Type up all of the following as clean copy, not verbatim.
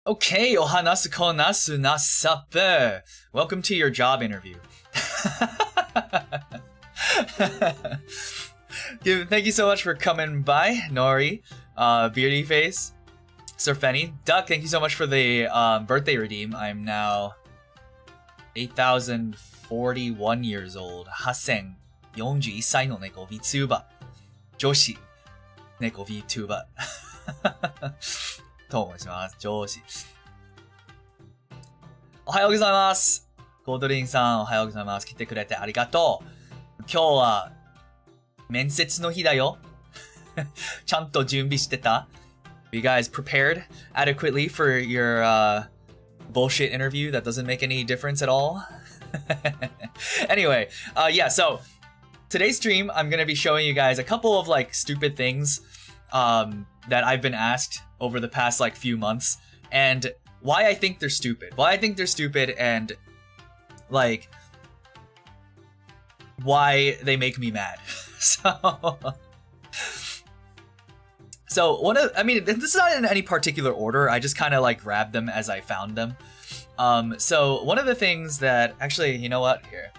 Okay, ohanasu ko nasu nasapu. Welcome to your job interview. Thank you so much for coming by, Nori, Beardy Face, Surfeni. Duck, thank you so much for the birthday redeem. I'm now 8,041 years old. 8,041歳の猫 VTuber. 女子猫 VTuber. と申します。上司。おはようございます。ゴードリンさん、おはようございます。来てくれてありがとう。今日は面接の日だよ。ちゃんと準備してた？ You guys prepared adequately for your bullshit interview that doesn't make any difference at all? Anyway, yeah, so today's stream, I'm going to be showing you guys a couple of like stupid things that I've been asked over the past like few months and why I think they're stupid. Why I think they're stupid and like why they make me mad. So I mean, this is not in any particular order. I just kind of like grabbed them as I found them. So one of the things that actually, you know what? Here.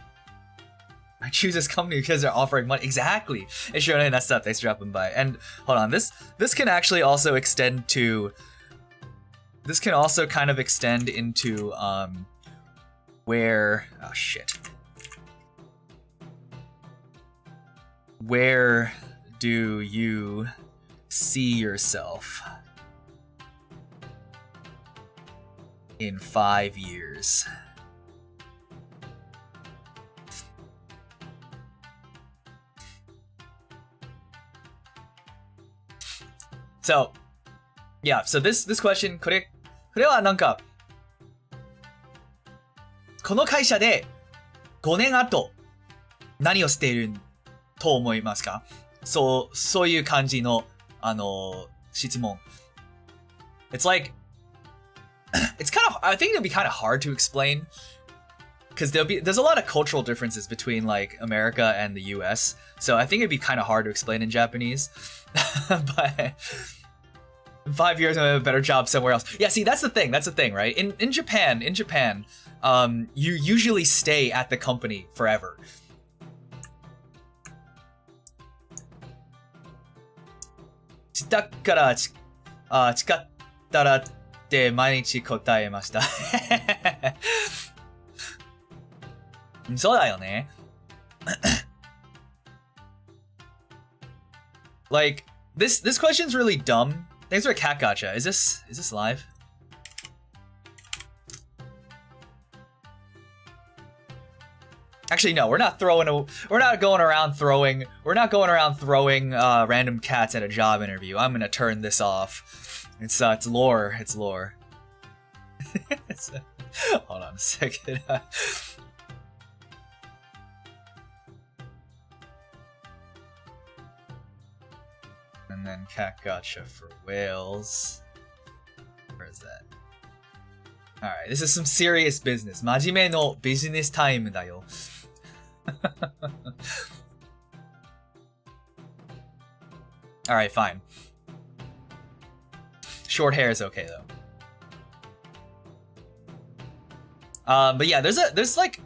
I choose this company because they're offering money. Exactly. It's sure that's up. Thanks for dropping by. And hold on, this can actually also extend to. This can also kind of extend into where. Oh shit. Where do you see yourself in 5 years? So, yeah, so this question, これはなんか、この会社で5年後何をしていると思いますか？そういう感じの質問。It's like, it's kind of, I think it'll be kind of hard to explain because there's a lot of cultural differences between like America and the US. So I think it'd be kind of hard to explain in Japanese. But in 5 years, I'm gonna have a better job somewhere else. Yeah, see, that's the thing, right? In Japan, you usually stay at the company forever. Chitakara chikattaraって毎日答えました。そうだよね。Like, this question's really dumb. Thanks for a cat gotcha. Is this live? Actually, no, we're not going around throwing random cats at a job interview. I'm gonna turn this off. It's lore. It's lore. Hold on a second. And then cat gotcha for whales. Where is that? Alright, this is some serious business. 真面目のビジネスタイムだよ。Alright, fine. Short hair is okay though. But yeah, there's like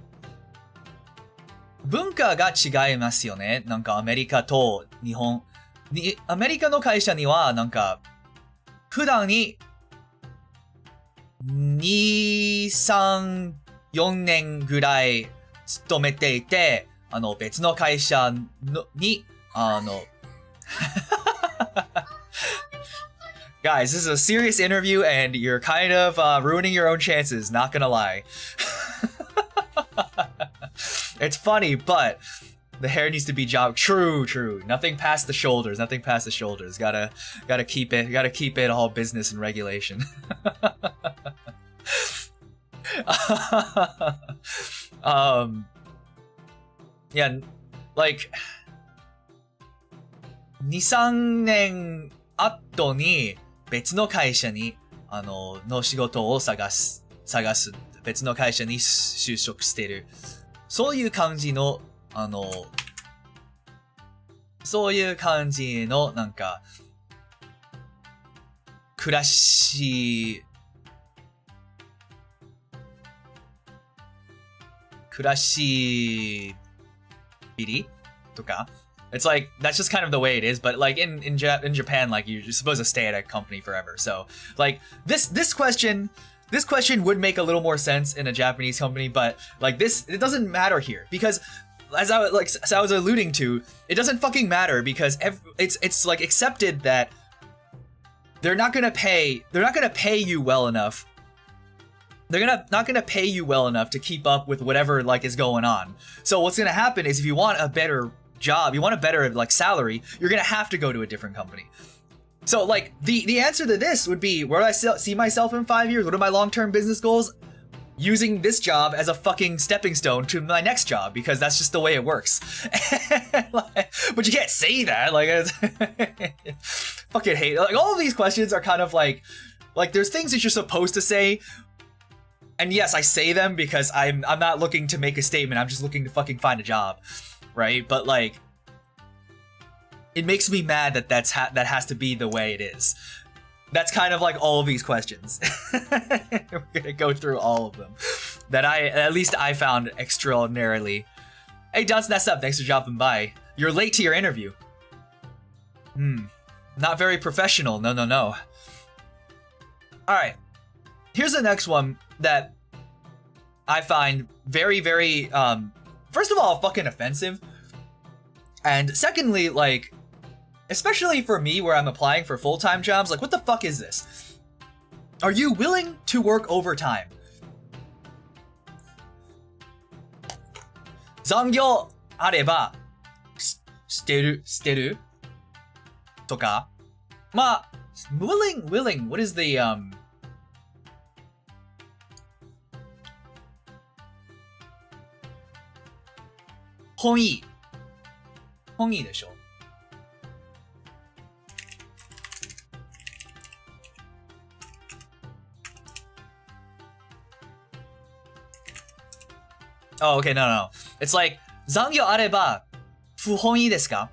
文化が違いますよね。なんかアメリカと日本。アメリカの会社にはなんか普段に2、3、4年ぐらい勤めていて、別の会社にGuys, this is a serious interview and you're kind of ruining your own chances, not gonna lie. It's funny, but the hair needs to be job. True. Nothing past the shoulders. Gotta keep it all business and regulation. Yeah, like 2、3年後に別の会社にの仕事を探す別の会社に就職している。そういう感じのなんか暮らし暮らしびりとか. It's like, that's just kind of the way it is. But like in Japan, like you're supposed to stay at a company forever. So like this question would make a little more sense in a Japanese company, but like it doesn't matter here because as I was alluding to, it doesn't fucking matter because it's like accepted that they're not gonna pay you well enough. They're not gonna pay you well enough to keep up with whatever like is going on. So what's gonna happen is if you want a better job, you want a better like salary, you're gonna have to go to a different company. So like the answer to this would be, where do I see myself in 5 years? What are my long-term business goals? Using this job as a fucking stepping stone to my next job, because that's just the way it works. But you can't say that. Like, fucking hate. Like all of these questions are kind of like there's things that you're supposed to say. And yes, I say them because I'm not looking to make a statement. I'm just looking to fucking find a job, right? But like, it makes me mad that that has to be the way it is. That's kind of like all of these questions. We're gonna go through all of them that at least I found extraordinarily. Hey, Dunce, that's up. Thanks for dropping by. You're late to your interview. Not very professional. No. All right. Here's the next one that I find very, very, first of all, fucking offensive. And secondly, like, especially for me where I'm applying for full-time jobs, like, what the fuck is this? Are you willing to work overtime? 残業あれば捨てるとか、まあ willing, what is the 本意でしょ。Oh, okay, no. It's like, 残業あれば不本意ですか?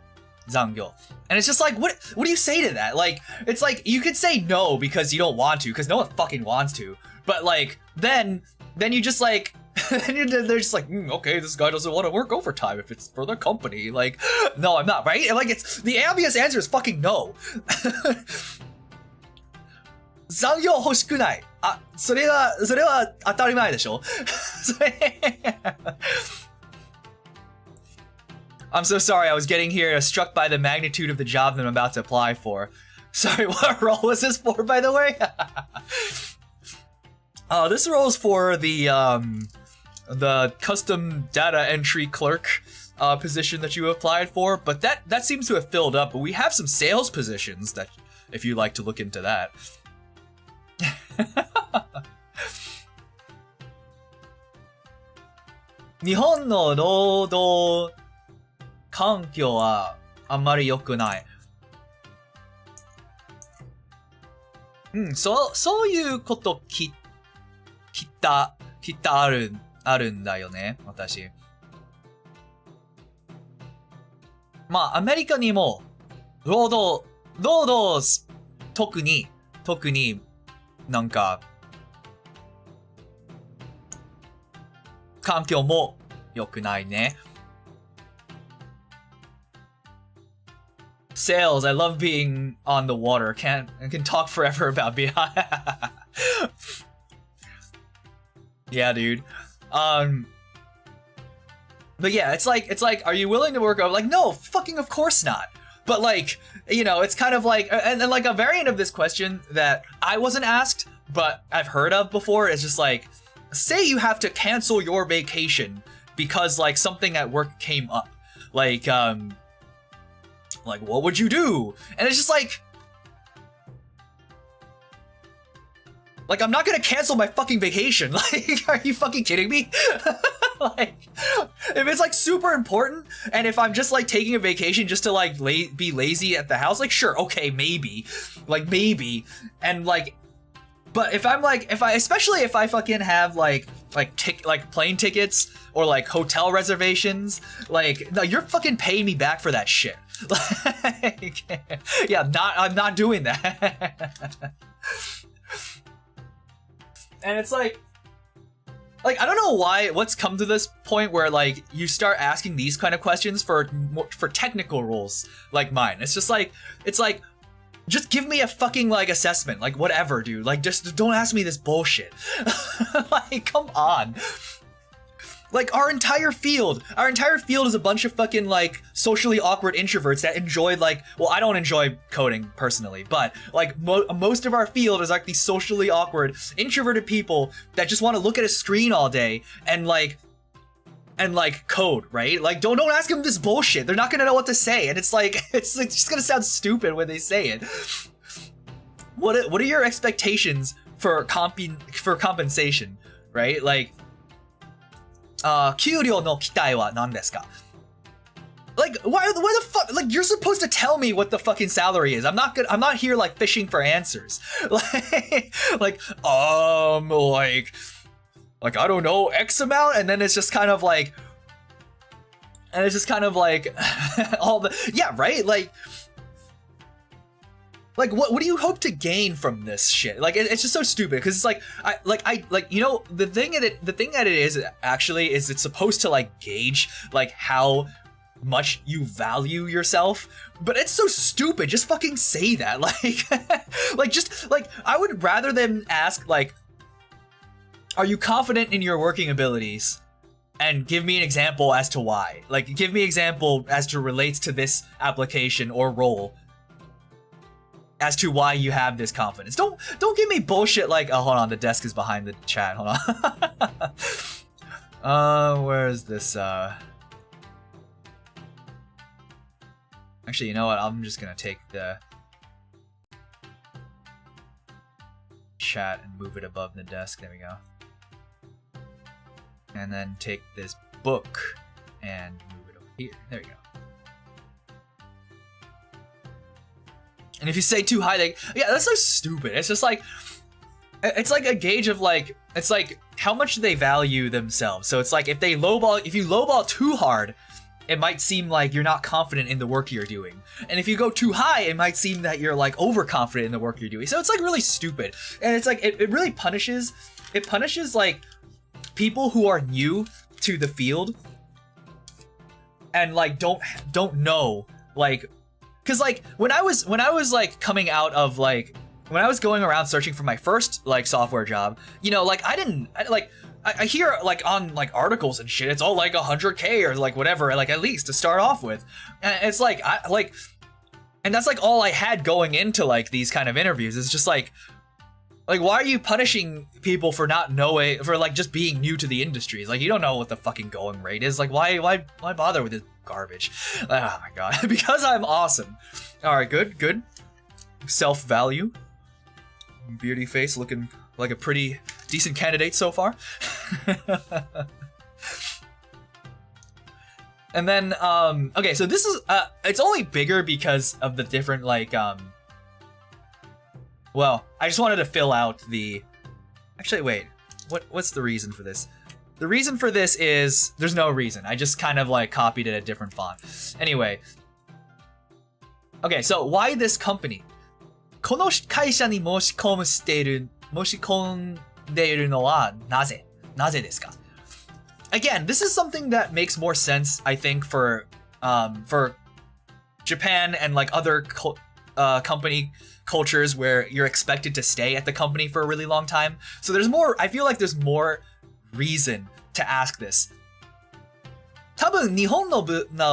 残業. And it's just like, what do you say to that? Like, it's like, you could say no because you don't want to, because no one fucking wants to. But like, then you just like, they're just like, okay, this guy doesn't want to work overtime if it's for the company. Like, no, I'm not, right? Like, it's, the obvious answer is fucking no. 残業欲しくない。あ、それは当たり前でしょ。I'm so sorry, I was getting here struck by the magnitude of the job that I'm about to apply for. Sorry, what role was this for, by the way? This role is for the custom data entry clerk position that you applied for, but that seems to have filled up. But we have some sales positions that, if you'd like to look into that. 日本の労働環境はあんまり良くない。そういうこと聞いたあるんだよね、私。まあ、アメリカにも労働特になんか環境も良くないね。Sales, I love being on the water. I can talk forever about being Yeah, dude. But yeah, it's like, are you willing to work over? Like, no, fucking of course not. But like, you know, it's kind of like, and like a variant of this question that I wasn't asked, but I've heard of before is just like, say you have to cancel your vacation because like something at work came up. Like what would you do? And it's just like I'm not gonna cancel my fucking vacation. Like, are you fucking kidding me? Like, if it's like super important, and if I'm just like taking a vacation just to like be lazy at the house, like sure, okay, maybe, and like, but if I'm like, especially if I fucking have like plane tickets or like hotel reservations, like no, you're fucking paying me back for that shit. Like, yeah, I'm not doing that. And it's like, like, I don't know what's come to this point where, like, you start asking these kind of questions for technical roles like mine. It's just like, just give me a fucking, like, assessment. Like, whatever, dude. Like, just don't ask me this bullshit. Like, come on. Like, our entire field is a bunch of fucking, like, socially awkward introverts that enjoy, like, well, I don't enjoy coding personally, but, like, most of our field is, like, these socially awkward, introverted people that just want to look at a screen all day and, like, code, right? Like, don't ask them this bullshit. They're not gonna know what to say, and it's like, it's just gonna sound stupid when they say it. What are your expectations for compensation, right? Like, 給料の期待は何ですか? Like, why the fuck? Like, you're supposed to tell me what the fucking salary is. I'm not here, like, fishing for answers. Like, I don't know, X amount, and then it's just kind of like, all the, yeah, right? Like, what do you hope to gain from this shit? Like, it's just so stupid, because it's like, you know, the thing that it is actually is it's supposed to, like, gauge, like, how much you value yourself, but it's so stupid. Just fucking say that. Like, just, like, I would rather them ask, like, are you confident in your working abilities? And give me an example as to why. Like, give me an example as to relates to this application or role as to why you have this confidence. Don't give me bullshit like, oh, hold on, the desk is behind the chat. Hold on. Where is this? Actually, you know what? I'm just gonna take the chat and move it above the desk. There we go. And then take this book and move it over here. There we go. And if you say too high, like, yeah, that's so stupid. It's just like, it's like a gauge of, like, it's like how much they value themselves. So it's like if you lowball too hard, it might seem like you're not confident in the work you're doing. And if you go too high, it might seem that you're, like, overconfident in the work you're doing. So it's, like, really stupid. And it's like, it really punishes, like, people who are new to the field and, like, don't know, like, because, like, when I was like coming out of, like, when I was going around searching for my first, like, software job, you know, like, I hear, like, on, like, articles and shit, it's all like 100K or, like, whatever, like, at least to start off with. And it's like, and that's, like, all I had going into, like, these kind of interviews. It's just like, why are you punishing people for not knowing, for, like, just being new to the industries? Like, you don't know what the fucking going rate is. Like, why bother with this garbage? Oh my god. Because I'm awesome. Alright, good. Self-value. Beauty face looking like a pretty decent candidate so far. And then, okay, so this is, it's only bigger because of the different, like, well, I just wanted to fill out the... Actually, wait. What's the reason for this? The reason for this is... There's no reason. I just kind of, like, copied it a different font. Anyway. Okay, so why this company? この会社に申し込んでいるのはなぜですか? Again, this is something that makes more sense, I think, for Japan and, like, other company cultures where you're expected to stay at the company for a really long time. So I feel like there's more reason to ask this. 多分日本の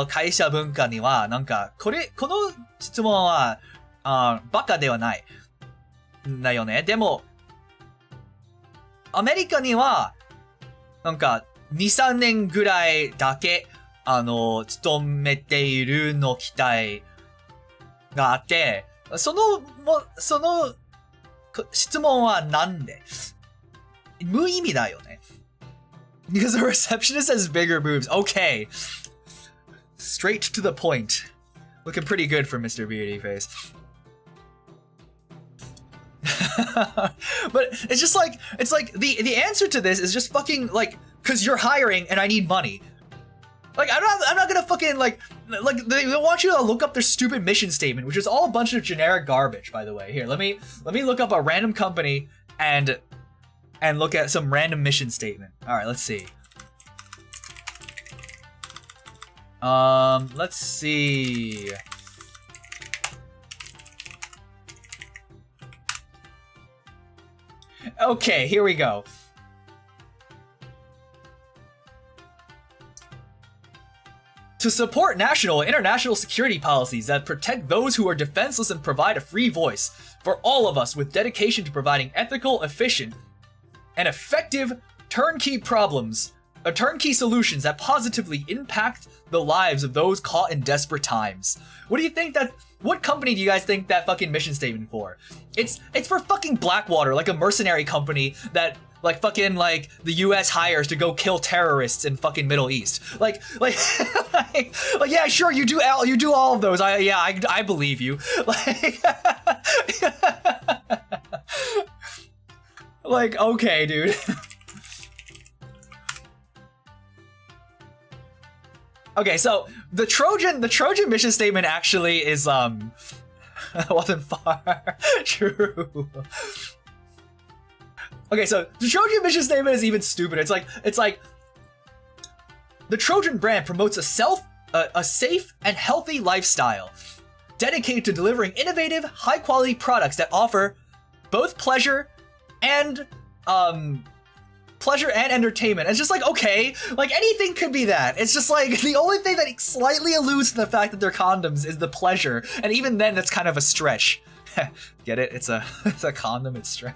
会社文化にはなんかこの質問はバカではないんだよね。でもアメリカにはなんか 2,3 年ぐらいだけ勤めているの期待があって、その質問はなんで？無意味だよね。Because the receptionist has bigger boobs. Okay. Straight to the point. Looking pretty good for Mr. Beauty Face. But it's just like, it's like the answer to this is just fucking like, cause you're hiring and I need money. Like, I'm not gonna fucking like they want you to look up their stupid mission statement, which is all a bunch of generic garbage, by the way. Here, let me look up a random company and and look at some random mission statement. Alright, let's see. Let's see. Okay, here we go. To support national and international security policies that protect those who are defenseless and provide a free voice for all of us with dedication to providing ethical, efficient, and effective turnkey solutions that positively impact the lives of those caught in desperate times. What do you think what company do you guys think that fucking mission statement for? It's for fucking Blackwater, like a mercenary company that like fucking like the US hires to go kill terrorists in fucking Middle East. Like yeah, sure, you do all of those. I believe you. Like like okay, dude. Okay, so the Trojan mission statement actually is wasn't far. True. Okay, so the Trojan mission statement is even stupid. It's like the Trojan brand promotes a safe and healthy lifestyle, dedicated to delivering innovative, high-quality products that offer both pleasure and entertainment. It's just like, okay, like anything could be that. It's just like the only thing that slightly alludes to the fact that they're condoms is the pleasure, and even then that's kind of a stretch. Get it? It's a condom. It's stretch.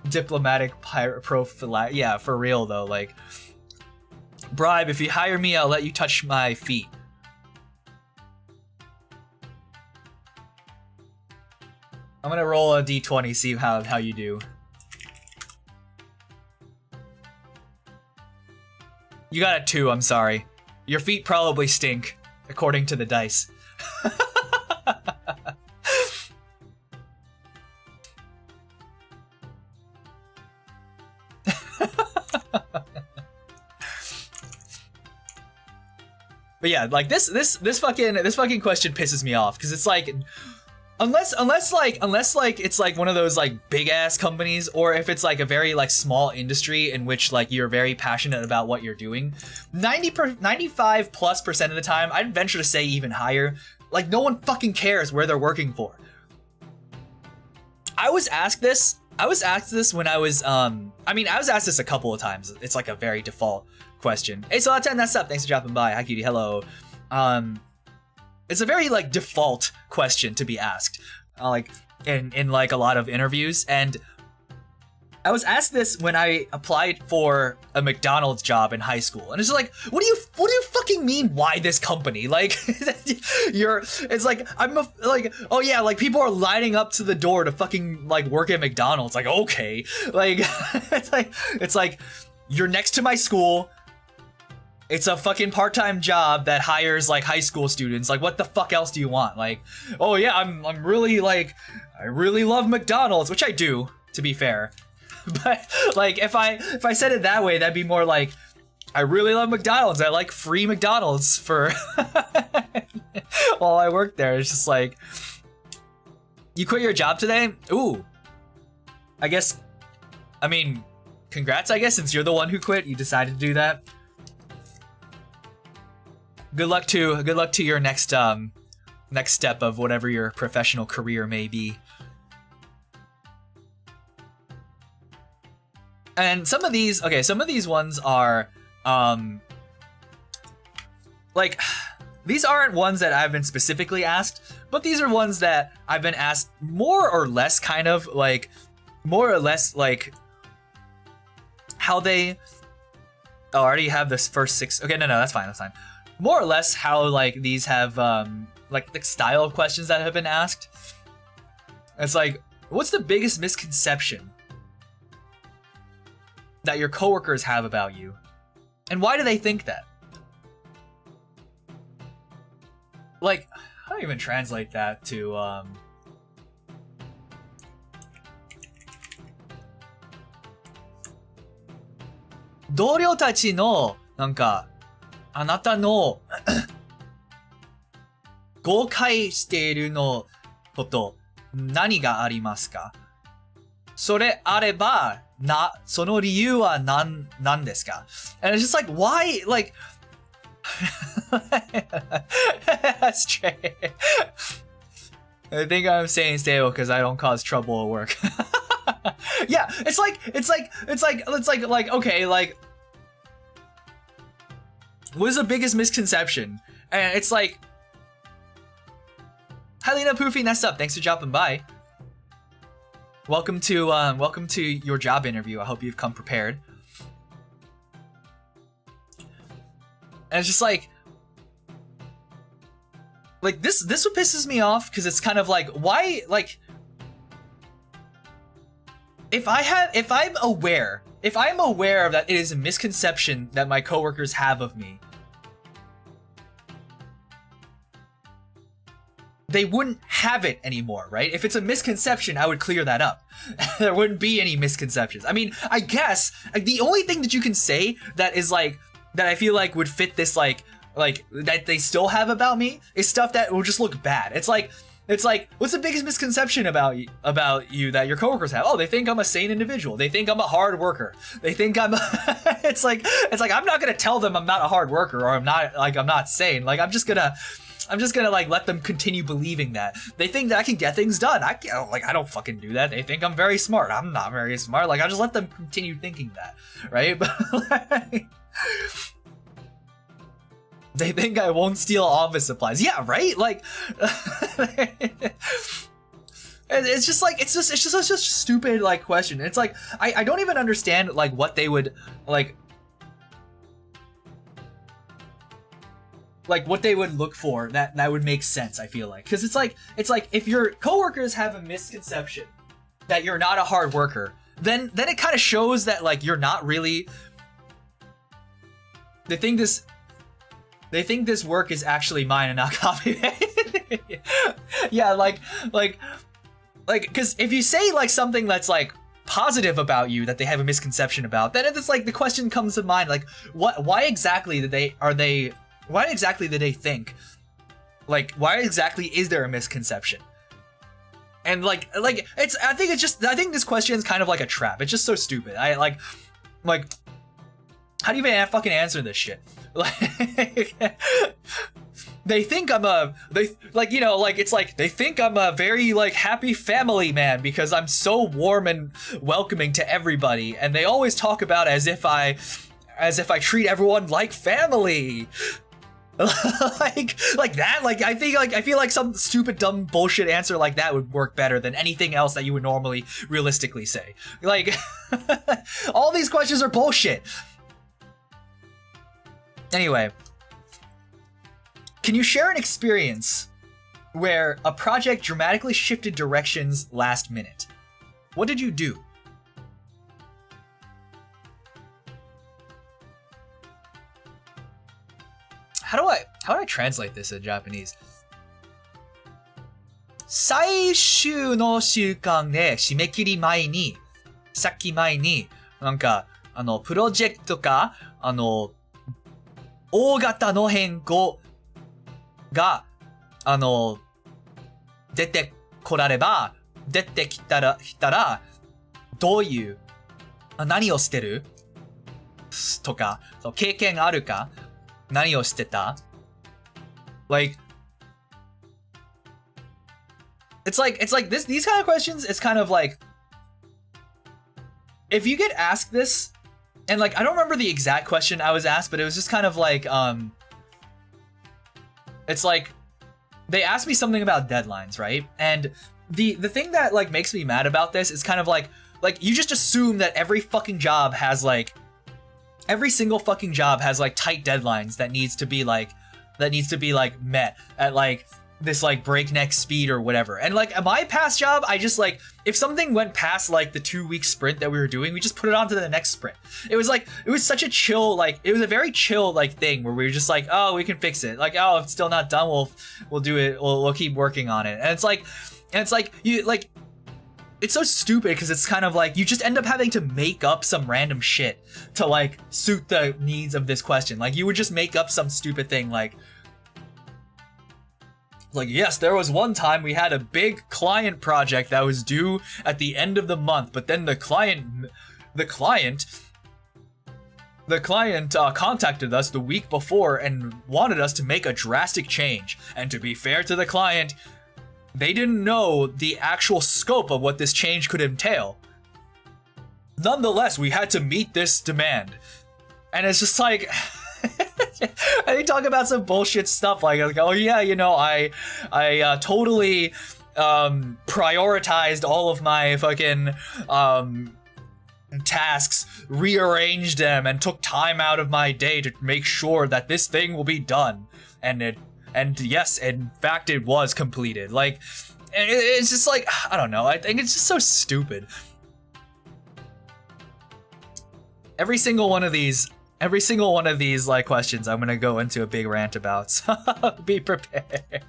Diplomatic prophylaxis. Yeah, for real though. Like, bribe. If you hire me, I'll let you touch my feet. I'm gonna roll a d20, see how you do. You got a 2, I'm sorry. Your feet probably stink, according to the dice. But yeah, like this fucking question pisses me off, because it's like, unless it's like one of those like big ass companies, or if it's like a very like small industry in which like you're very passionate about what you're doing, 95+% of the time, I'd venture to say even higher, like no one fucking cares where they're working for. I was asked this when I was I was asked this a couple of times. It's like a very default question. Hey, so that's up. Thanks for dropping by. Hi, cutie. Hello. It's a very like default question to be asked, like in like a lot of interviews. And I was asked this when I applied for a McDonald's job in high school, and it's just like, what do you fucking mean? Why this company? Like, it's like like, oh yeah, like people are lining up to the door to fucking like work at McDonald's. Like, okay, like it's like you're next to my school. It's a fucking part-time job that hires like high school students. Like, what the fuck else do you want? Like, oh yeah, I'm really like, I really love McDonald's, which I do, to be fair. But like, if I said it that way, that'd be more like, I really love McDonald's. I like free McDonald's for while I work there. It's just like, you quit your job today? Ooh, I guess. I mean, congrats. I guess since you're the one who quit, you decided to do that. Good luck to your next step of whatever your professional career may be. And some of these ones are like, these aren't ones that I've been specifically asked, but these are ones that I've been asked more or less like how they. Oh, I already have this first 6. Okay, no, that's fine. More or less how like these have like the style of questions that have been asked. It's like, what's the biggest misconception that your coworkers have about you, and why do they think that? Like, how do you even translate that to 同僚たちのなんかあなたの誤解しているのこと何がありますか？それあれば、その理由は何ですか? And it's just like, why, like, that's true. I think I'm saying stable because I don't cause trouble at work. Yeah, it's like, okay, like, what is the biggest misconception? And it's like, hi Lena Poofy, Nasu up. Thanks for dropping by. Welcome to your job interview. I hope you've come prepared. And it's just like this what pisses me off, because it's kind of like, why, like, if I'm aware of that it is a misconception that my coworkers have of me, they wouldn't have it anymore, right? If it's a misconception, I would clear that up. There wouldn't be any misconceptions. I mean, I guess the only thing that you can say that is like, that I feel like would fit this, like that they still have about me, is stuff that will just look bad. It's like, what's the biggest misconception about you that your coworkers have? Oh, they think I'm a sane individual. They think I'm a hard worker. They think I'm it's like I'm not gonna tell them I'm not a hard worker, or I'm not sane. Like, I'm just gonna like let them continue believing that. They think that I can get things done. I don't fucking do that. They think I'm very smart. I'm not very smart. Like, I just let them continue thinking that, right? But like, they think I won't steal office supplies. Yeah, right? Like, it's just like, it's just such a stupid, like, question. It's like, I don't even understand, like, what they would, like what they would look for that would make sense, I feel like. Because it's like, if your coworkers have a misconception that you're not a hard worker, then it kind of shows that, like, you're not really, they think this work is actually mine and not copyrighted. Yeah, like, because if you say, like, something that's, like, positive about you that they have a misconception about, then it's like the question comes to mind, like, why exactly did they think, like, why exactly is there a misconception? And like I think this question is kind of like a trap. It's just so stupid. I like how do you even fucking answer this shit? Like, they think I'm they think I'm a very, like, happy family man because I'm so warm and welcoming to everybody, and they always talk about as if I treat everyone like family. like that. Like, I feel like some stupid dumb bullshit answer like that would work better than anything else that you would normally realistically say. Like, all these questions are bullshit. Anyway, can you share an experience where a project dramatically shifted directions last minute? What did you do? How do I translate this in Japanese? 最終の週間で締め切り前に、さっき前に、なんか、プロジェクトか、大型の変更が、出てきたら、どういう、何をしてるとか、経験あるか、何をしてた? Like, it's like these kind of questions, it's kind of like, if you get asked this, and like, I don't remember the exact question I was asked, but it was just kind of like, it's like, they asked me something about deadlines, right? And the thing that, like, makes me mad about this is kind of like you just assume that every fucking job has, like, every single fucking job has, like, tight deadlines that needs to be like met at, like, this, like, breakneck speed or whatever. And, like, at my past job, I just, like, if something went past, like, the 2-week sprint that we were doing, we just put it on to the next sprint. It was like, it was such a chill, like, it was a very chill, like, thing where we were just like, oh, we can fix it. Like, oh, if it's still not done, we'll do it. We'll keep working on it. And it's like you, like, it's so stupid because it's kind of like you just end up having to make up some random shit to, like, suit the needs of this question. Like, you would just make up some stupid thing like, Like, yes, there was one time we had a big client project that was due at the end of the month, but then the client contacted us the week before and wanted us to make a drastic change. And to be fair to the client, they didn't know the actual scope of what this change could entail. Nonetheless, we had to meet this demand. And it's just like... and they talk about some bullshit stuff like, oh yeah, you know, I totally prioritized all of my fucking tasks, rearranged them, and took time out of my day to make sure that this thing will be done. And yes, in fact, it was completed. Like, it's just like, I don't know, I think it's just so stupid. Every single one of these like questions I'm gonna go into a big rant about, so be prepared.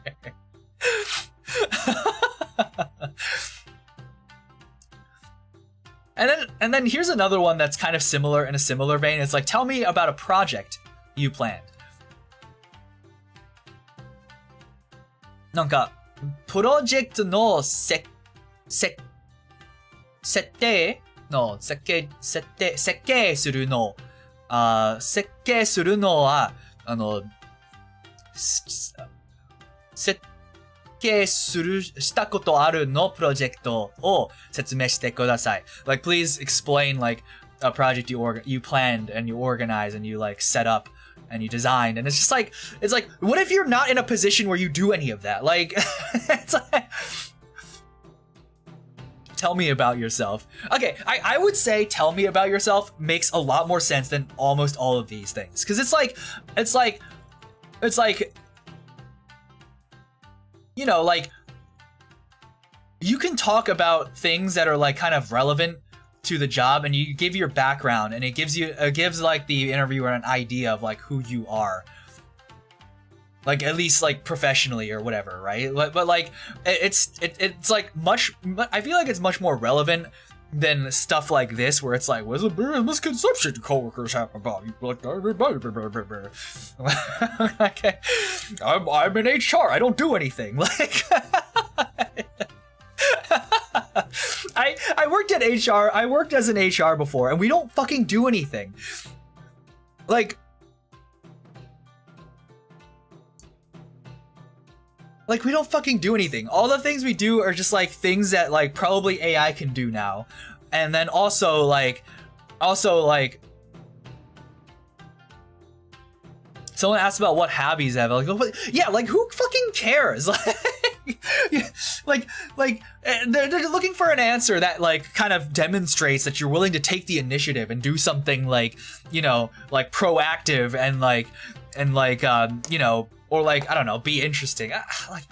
And then here's another one that's kind of similar in a similar vein. It's like, tell me about a project you planned. なんかプロジェクトの設計するのは設計したことあるのプロジェクトを説明してください. Like, please explain like a project you planned and you organized and you like set up and you designed, and it's just like, what if you're not in a position where you do any of that? Like, it's like, tell me about yourself. Okay, I would say tell me about yourself makes a lot more sense than almost all of these things, because it's like, you know, like, you can talk about things that are like kind of relevant to the job, and you give your background, and it gives like the interviewer an idea of like who you are, like at least like professionally or whatever, right? But like it's like much, I feel like it's much more relevant than stuff like this, where it's like, what's a misconception coworkers have about you? Like, okay, I'm in HR. I don't do anything. Like, I worked at HR. I worked as an HR before, and we don't fucking do anything. Like, we don't fucking do anything. All the things we do are just like things that like probably AI can do now. And then also like someone asked about what hobbies I have. Like, oh, yeah, like who fucking cares? Like they're looking for an answer that like kind of demonstrates that you're willing to take the initiative and do something like, you know, like proactive and like you know, or like, I don't know, be interesting. Like,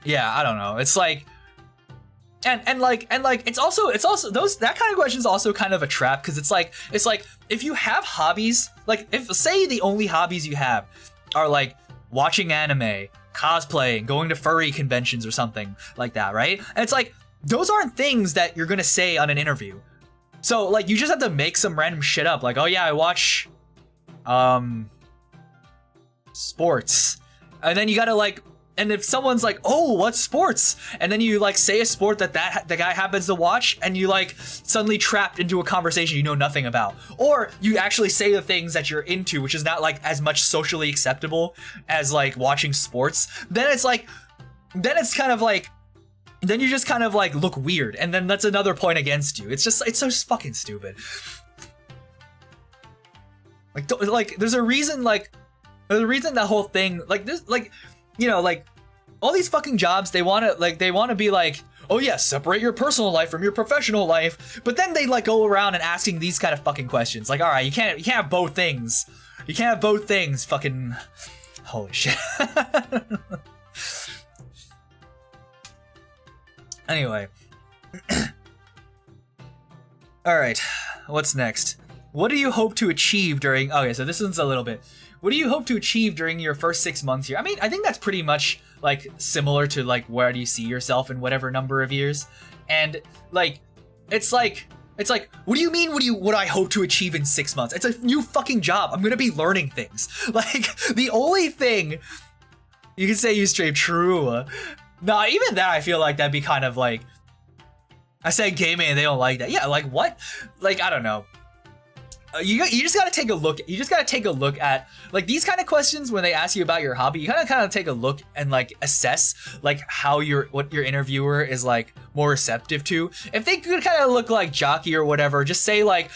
yeah, I don't know. It's like, and like it's also those, that kind of question is also kind of a trap, because it's like if you have hobbies, like if say the only hobbies you have are like watching anime, cosplaying, going to furry conventions or something like that, right? And it's like, those aren't things that you're gonna say on an interview. So like, you just have to make some random shit up, like, oh yeah, I watch sports, and then you gotta like, and if someone's like, oh, what sports? And then you like say a sport that the guy happens to watch, and you like suddenly trapped into a conversation you know nothing about. Or you actually say the things that you're into, which is not like as much socially acceptable as like watching sports. Then it's like, then it's kind of like, then you just kind of like look weird, and then that's another point against you. It's so fucking stupid. Like there's a reason that whole thing, like this, like, you know, like all these fucking jobs, they want to be like, oh yeah, separate your personal life from your professional life, but then they like go around and asking these kind of fucking questions. Like, all right, you can't have both things. You can't have both things. Fucking holy shit. Anyway. All right, what's next? What do you hope to achieve during... Okay, so this one's a little bit... What do you hope to achieve during your first 6 months here? I mean, I think that's pretty much, like, similar to, like, where do you see yourself in whatever number of years? And, like, it's like... It's like, what do you mean what I hope to achieve in 6 months? It's a new fucking job. I'm gonna be learning things. Like, the only thing you can say you straight true. Nah, even that I feel like that'd be kind of like, I said gaming and they don't like that. Yeah, like what? Like, I don't know. You just gotta take a look. You just gotta take a look at like these kind of questions when they ask you about your hobby. You kind of take a look and like assess like how what your interviewer is like more receptive to. If they could kind of look like jockey or whatever, just say like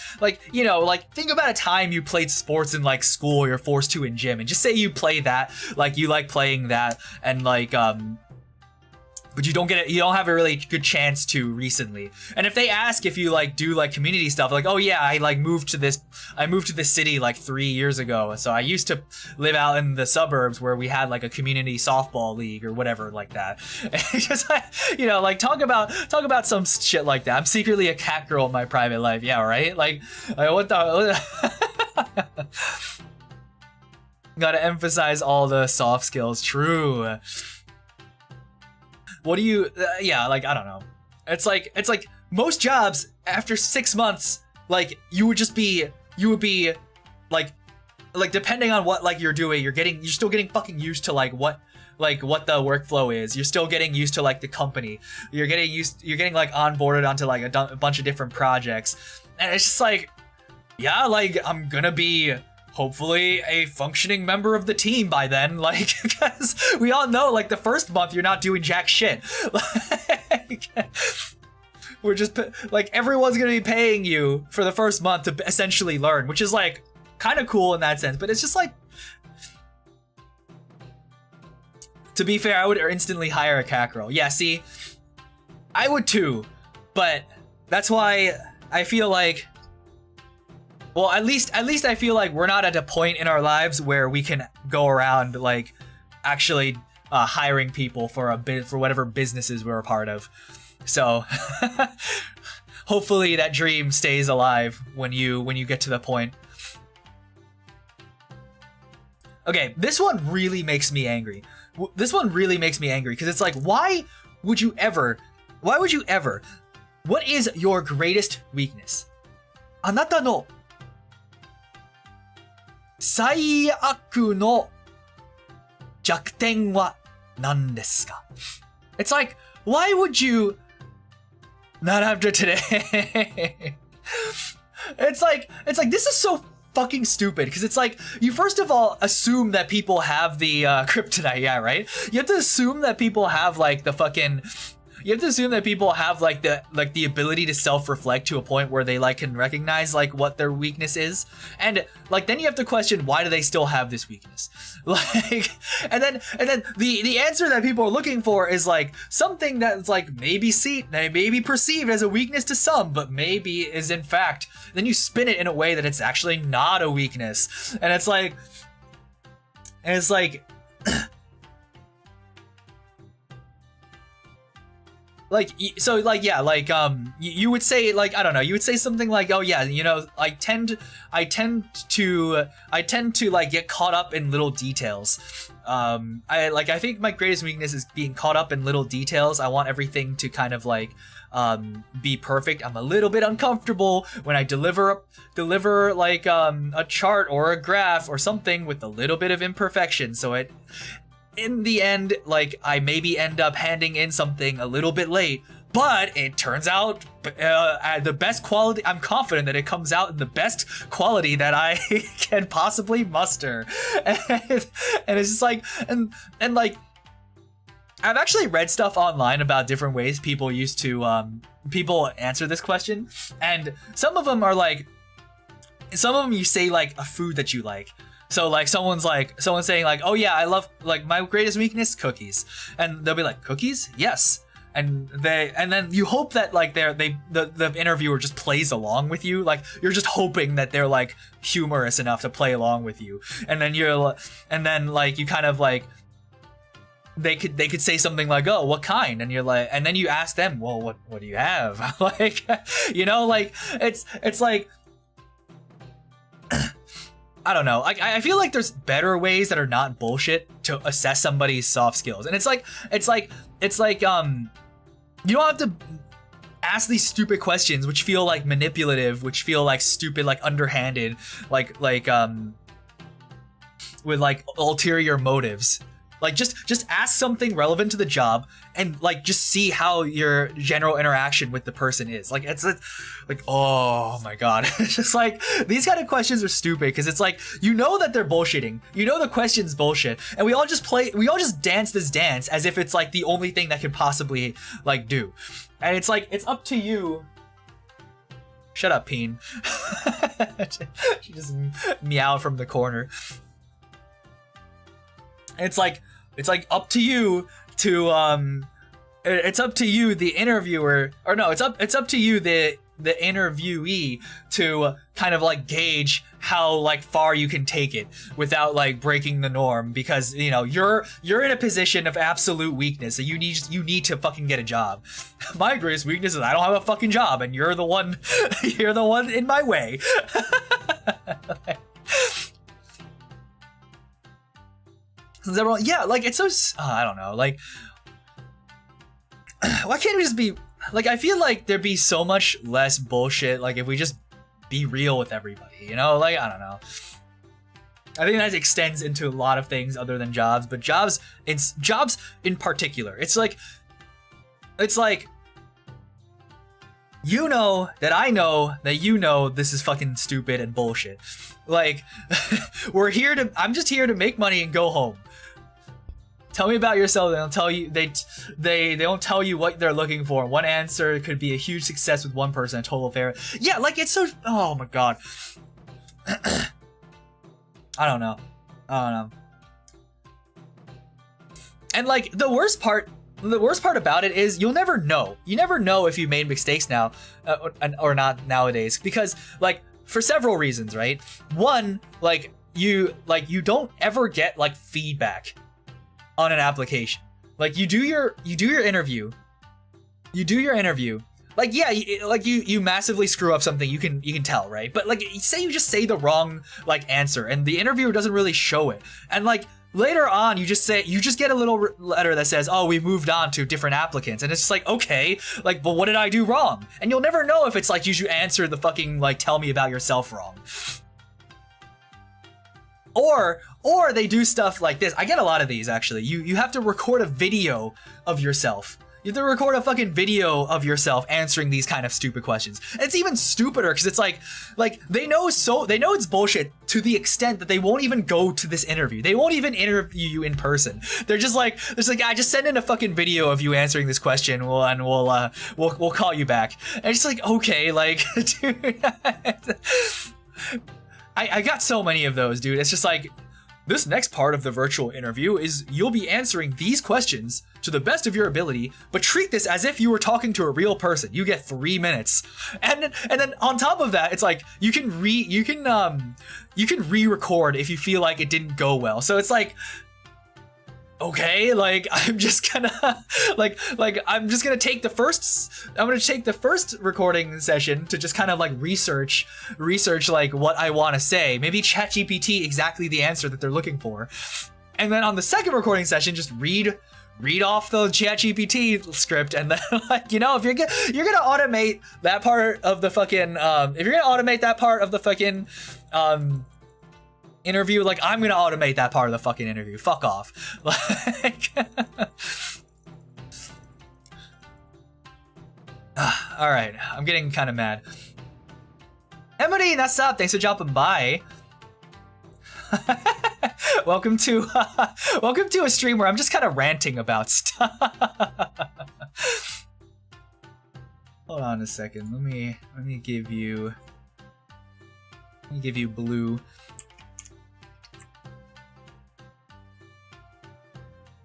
you know, like think about a time you played sports in like school or you're forced to in gym, and just say you play that, like you like playing that, and like but you don't have a really good chance to recently. And if they ask if you like do like community stuff, like, oh yeah, I moved to this city like 3 years ago. So I used to live out in the suburbs where we had like a community softball league or whatever like that. And just like, you know, like talk about some shit like that. I'm secretly a cat girl in my private life. Yeah, right? Like what the gotta emphasize all the soft skills. True. What do you, yeah, like, I don't know. It's like most jobs after 6 months, like you would be like depending on what like you're doing, you're still getting fucking used to like what the workflow is. You're still getting used to like the company. You're getting like onboarded onto like a bunch of different projects. And it's just like, yeah, like I'm gonna be hopefully a functioning member of the team by then, like, because we all know, like, the first month you're not doing jack shit. Like, we're just, like, everyone's gonna be paying you for the first month to essentially learn, which is, like, kind of cool in that sense, but it's just, like, to be fair, I would instantly hire a cat girl. Yeah, see, I would too, but that's why I feel like, well, at least I feel like we're not at a point in our lives where we can go around like actually hiring people for whatever businesses we're a part of. So hopefully that dream stays alive when you get to the point. Okay, this one really makes me angry. This one really makes me angry because it's like, why would you ever? What is your greatest weakness? あなたの最悪の弱点は何ですか? It's like, why would you not after today? It's like this is so fucking stupid because it's like you first of all assume that people have the kryptonite, yeah, right? You have to assume that people have like the fucking you have to assume that people have like the ability to self-reflect to a point where they like can recognize like what their weakness is, and like then you have to question why do they still have this weakness, like and then the answer that people are looking for is like something that's like maybe perceived as a weakness to some, but maybe is in fact, then you spin it in a way that it's actually not a weakness, and it's like like, so like, yeah, like, you would say like, I don't know, you would say something like, oh yeah, you know, I tend to like get caught up in little details. I think my greatest weakness is being caught up in little details. I want everything to kind of like, be perfect. I'm a little bit uncomfortable when I deliver like, a chart or a graph or something with a little bit of imperfection. So in the end, like, I maybe end up handing in something a little bit late, but it turns out at the best quality. I'm confident that it comes out in the best quality that I can possibly muster. And it's just like, and like, I've actually read stuff online about different ways people used to, people answer this question. And some of them you say like a food that you like. So like someone's saying like, oh yeah, I love, like, my greatest weakness, cookies, and they'll be like, cookies, yes, and then you hope that like the interviewer just plays along with you, like you're just hoping that they're like humorous enough to play along with you, and then like you kind of like they could say something like, oh, what kind, and you're like, and then you ask them, well, what do you have? Like, you know, like it's like. I don't know. I feel like there's better ways that are not bullshit to assess somebody's soft skills. And it's like you don't have to ask these stupid questions which feel like manipulative, which feel like stupid, like underhanded, like with like ulterior motives. Like just ask something relevant to the job and like just see how your general interaction with the person is. Like it's like oh my god. It's just like these kind of questions are stupid because it's like you know that they're bullshitting. You know the question's bullshit. And we all just dance this dance as if it's like the only thing that could possibly like do. And it's like it's up to you. Shut up, Peen. She just meowed from the corner. It's like up to you to it's up to you the interviewer, or no, it's up to you the interviewee to kind of like gauge how like far you can take it without like breaking the norm, because you know you're in a position of absolute weakness, so you need to fucking get a job. My greatest weakness is I don't have a fucking job, and you're the one in my way. Everyone, yeah, like it's so I don't know, like why can't we just be like, I feel like there'd be so much less bullshit like if we just be real with everybody, you know? Like I don't know, I think that extends into a lot of things other than jobs, but jobs in particular, it's like you know that I know that you know this is fucking stupid and bullshit. Like I'm just here to make money and go home. Tell me about yourself. They don't tell you they don't tell you what they're looking for. One answer could be a huge success with one person, a total failure. Yeah, like it's so, oh my god. I don't know. And like the worst part about it is you never know if you made mistakes now or not nowadays, because like for several reasons, right? One, like you don't ever get like feedback on an application. Like you do your interview. Like yeah, you massively screw up something, you can tell, right? But like say you just say the wrong like answer and the interviewer doesn't really show it. And like later on you just get a little letter that says, "Oh, we moved on to different applicants." And it's just like, okay, like but what did I do wrong? And you'll never know if it's like you answer the fucking like tell me about yourself wrong. Or they do stuff like this. I get a lot of these actually. You have to record a video of yourself. You have to record a fucking video of yourself answering these kind of stupid questions. And it's even stupider because it's like they know it's bullshit to the extent that they won't even go to this interview. They won't even interview you in person. They're just like I just send in a fucking video of you answering this question, and we'll call you back. And it's like, okay, like dude, I got so many of those, dude. It's just like, this next part of the virtual interview is you'll be answering these questions to the best of your ability, but treat this as if you were talking to a real person. You get 3 minutes. And then on top of that, it's like you can re-record if you feel like it didn't go well. So it's like, okay, like I'm just gonna take the first recording session to just kind of like research like what I want to say, maybe ChatGPT exactly the answer that they're looking for, and then on the second recording session just read off the ChatGPT script, and then like, you know, if you're gonna automate that part of the fucking interview, like I'm gonna automate that part of the fucking interview. Fuck off. Like all right, I'm getting kind of mad. Emily, Nasu, thanks for dropping by. Welcome to a stream where I'm just kind of ranting about stuff. Hold on a second. Let me give you blue.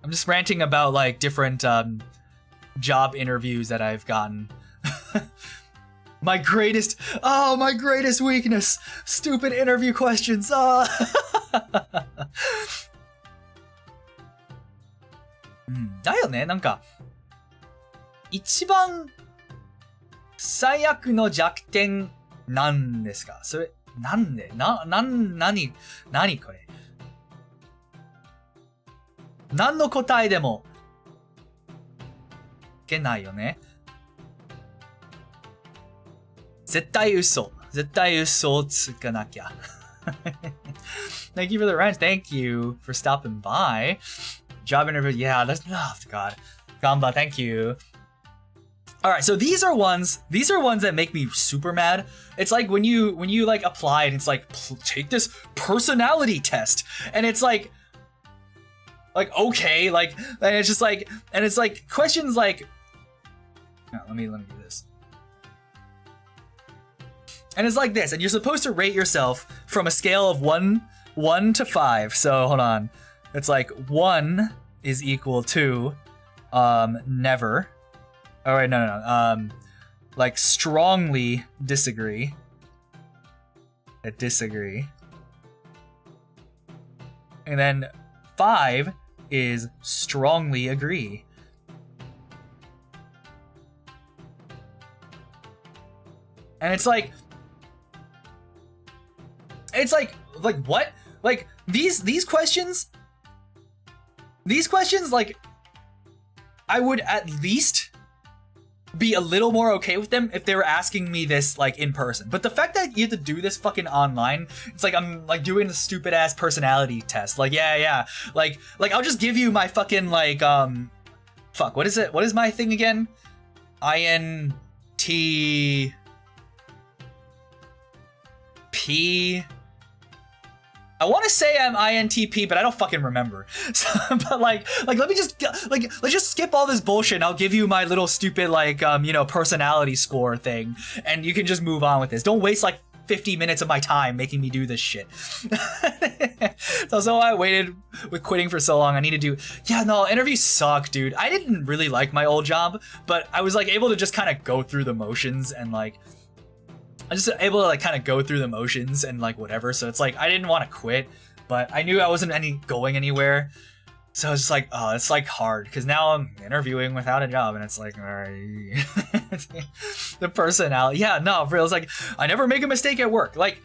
I'm just ranting about like different job interviews that I've gotten. My greatest weakness, stupid interview questions. だよね、なんか一番最悪の弱点なんですか？それなんで何これ？何の答えでもいけないよね。絶対嘘をつかなきゃ。Thank you for the rent. Thank you for stopping by. Job interview. Yeah, that's oh god. Gamba, thank you. All right, so these are ones that make me super mad. It's like when you like apply and it's like take this personality test, and it's like okay, like, and it's just like, and it's like questions like, no, let me do this. And it's like this, and you're supposed to rate yourself from a scale of 1 to 5. So hold on, it's like 1 is equal to never. All right, no. Like strongly disagree. Disagree. And then 5 is strongly agree. And it's like what? Like these questions like I would at least be a little more okay with them if they were asking me this like in person. But the fact that you have to do this fucking online, it's like I'm like doing the stupid ass personality test. Like yeah. Like I'll just give you my fucking like fuck, what is it? What is my thing again? INTP. I want to say I'm INTP, but I don't fucking remember. So, but like let me just let's just skip all this bullshit and I'll give you my little stupid like personality score thing, and you can just move on with this. Don't waste like 50 minutes of my time making me do this shit. So I waited with quitting for so long. I need to do interviews suck, dude. I didn't really like my old job, but I was like able to just kind of go through the motions and like I'm just able to like kind of go through the motions and like whatever. So it's like I didn't want to quit, but I knew I wasn't going anywhere. So it's just like, oh, it's like hard because now I'm interviewing without a job, and it's like, all right, the personality. Yeah, no, for real. It's like I never make a mistake at work. Like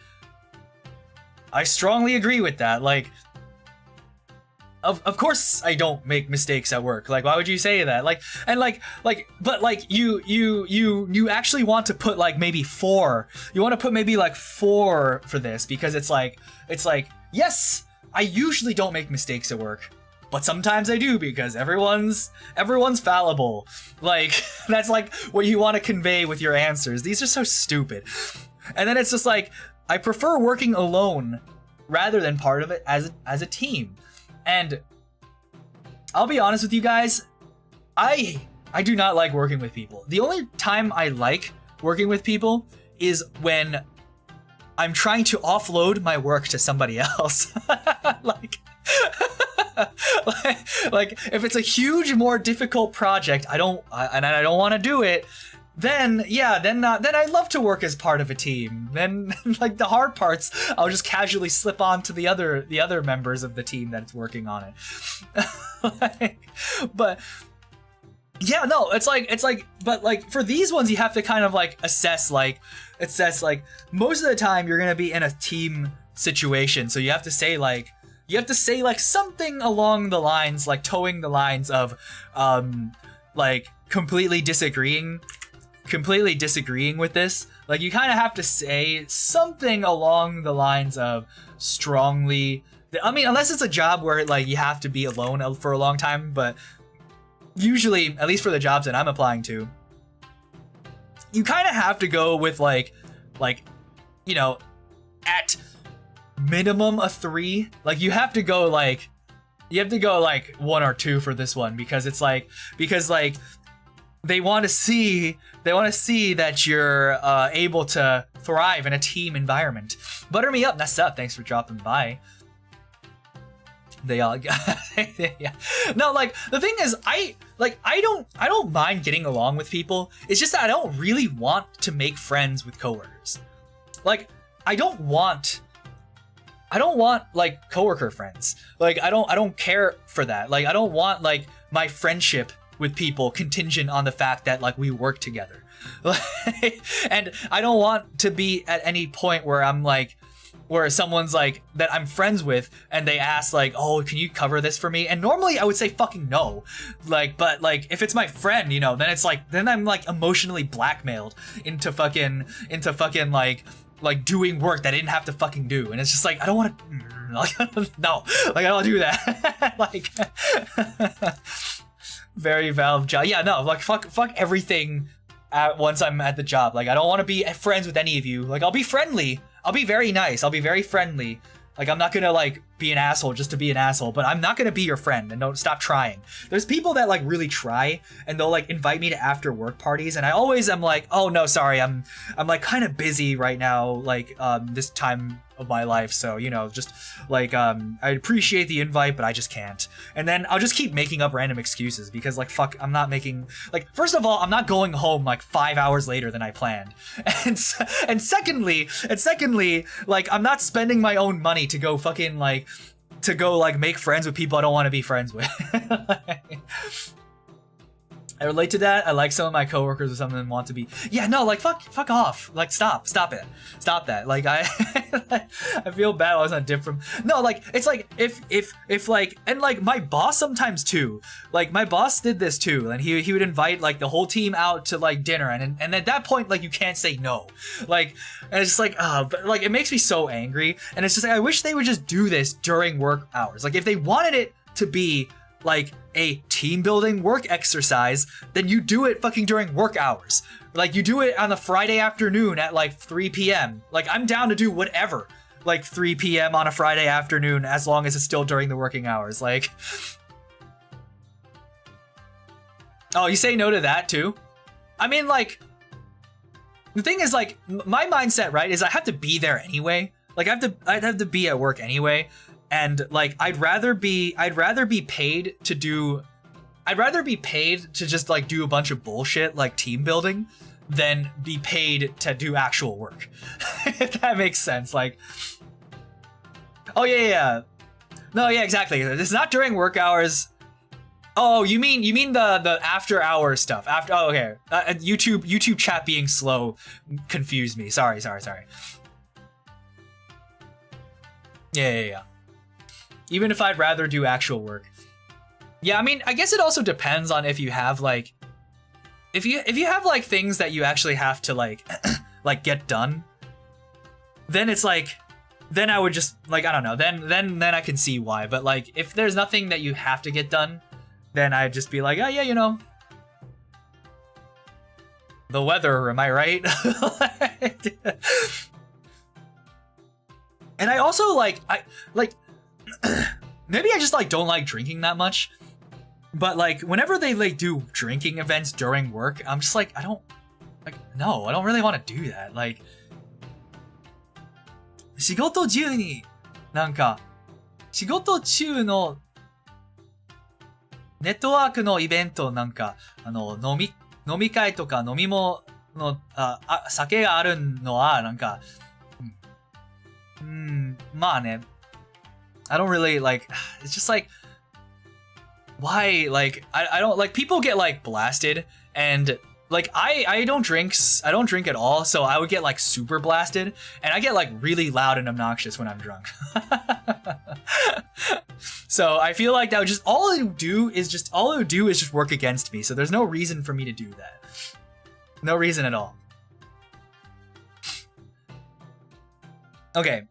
I strongly agree with that. Like of course I don't make mistakes at work. Like why would you say that? Like and but like you actually want to put like maybe 4. You want to put maybe like 4 for this because it's like yes, I usually don't make mistakes at work, but sometimes I do because everyone's fallible. Like that's like what you want to convey with your answers. These are so stupid. And then it's just like I prefer working alone rather than part of it as a team. And I'll be honest with you guys, I do not like working with people. The only time I like working with people is when I'm trying to offload my work to somebody else. like if it's a huge, more difficult project, I don't want to do it. Then I love to work as part of a team. Then like the hard parts, I'll just casually slip on to the other members of the team that's working on it. But yeah, no, it's like, but like for these ones, you have to kind of like assess like most of the time you're gonna be in a team situation, so you have to say like something along the lines, like towing the lines of like completely disagreeing with this. Like you kind of have to say something along the lines of strongly, I mean, unless it's a job where like you have to be alone for a long time, but usually, at least for the jobs that I'm applying to, you kind of have to go with like at minimum a 3. Like you have to go like 1 or 2 for this one because they want to see that you're able to thrive in a team environment. Butter me up, Nasu. Thanks for dropping by. They all yeah. No, like the thing is, I don't mind getting along with people. It's just that I don't really want to make friends with coworkers. Like I don't want like coworker friends. Like I don't care for that. Like I don't want like my friendship with people contingent on the fact that like we work together. And I don't want to be at any point where I'm like where someone's like that I'm friends with and they ask like, oh, can you cover this for me? And normally I would say fucking no, like, but like if it's my friend, you know, then it's like, then I'm like emotionally blackmailed into fucking like doing work that I didn't have to fucking do. And it's just like, I don't want to, no, like I don't do that. Like very Valve job. Yeah, no, like fuck everything once I'm at the job. Like I don't want to be friends with any of you. Like I'll be friendly. I'll be very nice. I'll be very friendly. Like I'm not gonna like be an asshole just to be an asshole, but I'm not gonna be your friend, and don't stop trying. There's people that like really try and they'll like invite me to after work parties, and I always am like, oh no, sorry, I'm like kind of busy right now, like this time of my life, so you know, just like I appreciate the invite, but I just can't. And then I'll just keep making up random excuses because like fuck, I'm not making, like, first of all, I'm not going home like 5 hours later than I planned, and secondly, like I'm not spending my own money to go fucking like to go like make friends with people I don't want to be friends with. I relate to that. I like some of my coworkers or some of them want to be. Yeah, no, like fuck off. Like stop it. Stop that. Like I feel bad I was on different. No, like it's like if like, and like my boss sometimes too. Like my boss did this too, and he would invite like the whole team out to like dinner, and at that point like you can't say no. Like, and it's just like but like it makes me so angry, and it's just like I wish they would just do this during work hours. Like if they wanted it to be like a team building work exercise, then you do it fucking during work hours. Like you do it on a Friday afternoon at like 3 p.m. Like I'm down to do whatever, like 3 p.m. on a Friday afternoon, as long as it's still during the working hours. Like, oh, you say no to that too? I mean, like, the thing is, like, my mindset, right, is I have to be there anyway. Like I'd have to be at work anyway. And like I'd rather be paid to just like do a bunch of bullshit like team building than be paid to do actual work. If that makes sense. Like, oh yeah. No, yeah, exactly. It's not during work hours. Oh, you mean the after hours stuff. After, oh, okay. YouTube chat being slow confused me. Sorry. Yeah. Even if I'd rather do actual work. Yeah, I mean, I guess it also depends on if you have like, if you have like things that you actually have to like, like get done, then it's like, then I would just like, I don't know, then I can see why. But like, if there's nothing that you have to get done, then I'd just be like, oh yeah, you know, the weather, am I right? And I also like, maybe I just like don't like drinking that much, but like whenever they like do drinking events during work, I'm just like, I don't really want to do that. Like 仕事中になんか仕事中のネットワークのイベントなんか飲み会とか飲み物の酒があるのはなんかまあね。I don't really like, it's just like, why, like, I don't, like, people get, like, blasted, and, like, I don't drink at all, so I would get, like, super blasted, and I get, like, really loud and obnoxious when I'm drunk. So I feel like that would just, all it would do is just work against me, so there's no reason for me to do that. No reason at all. Okay,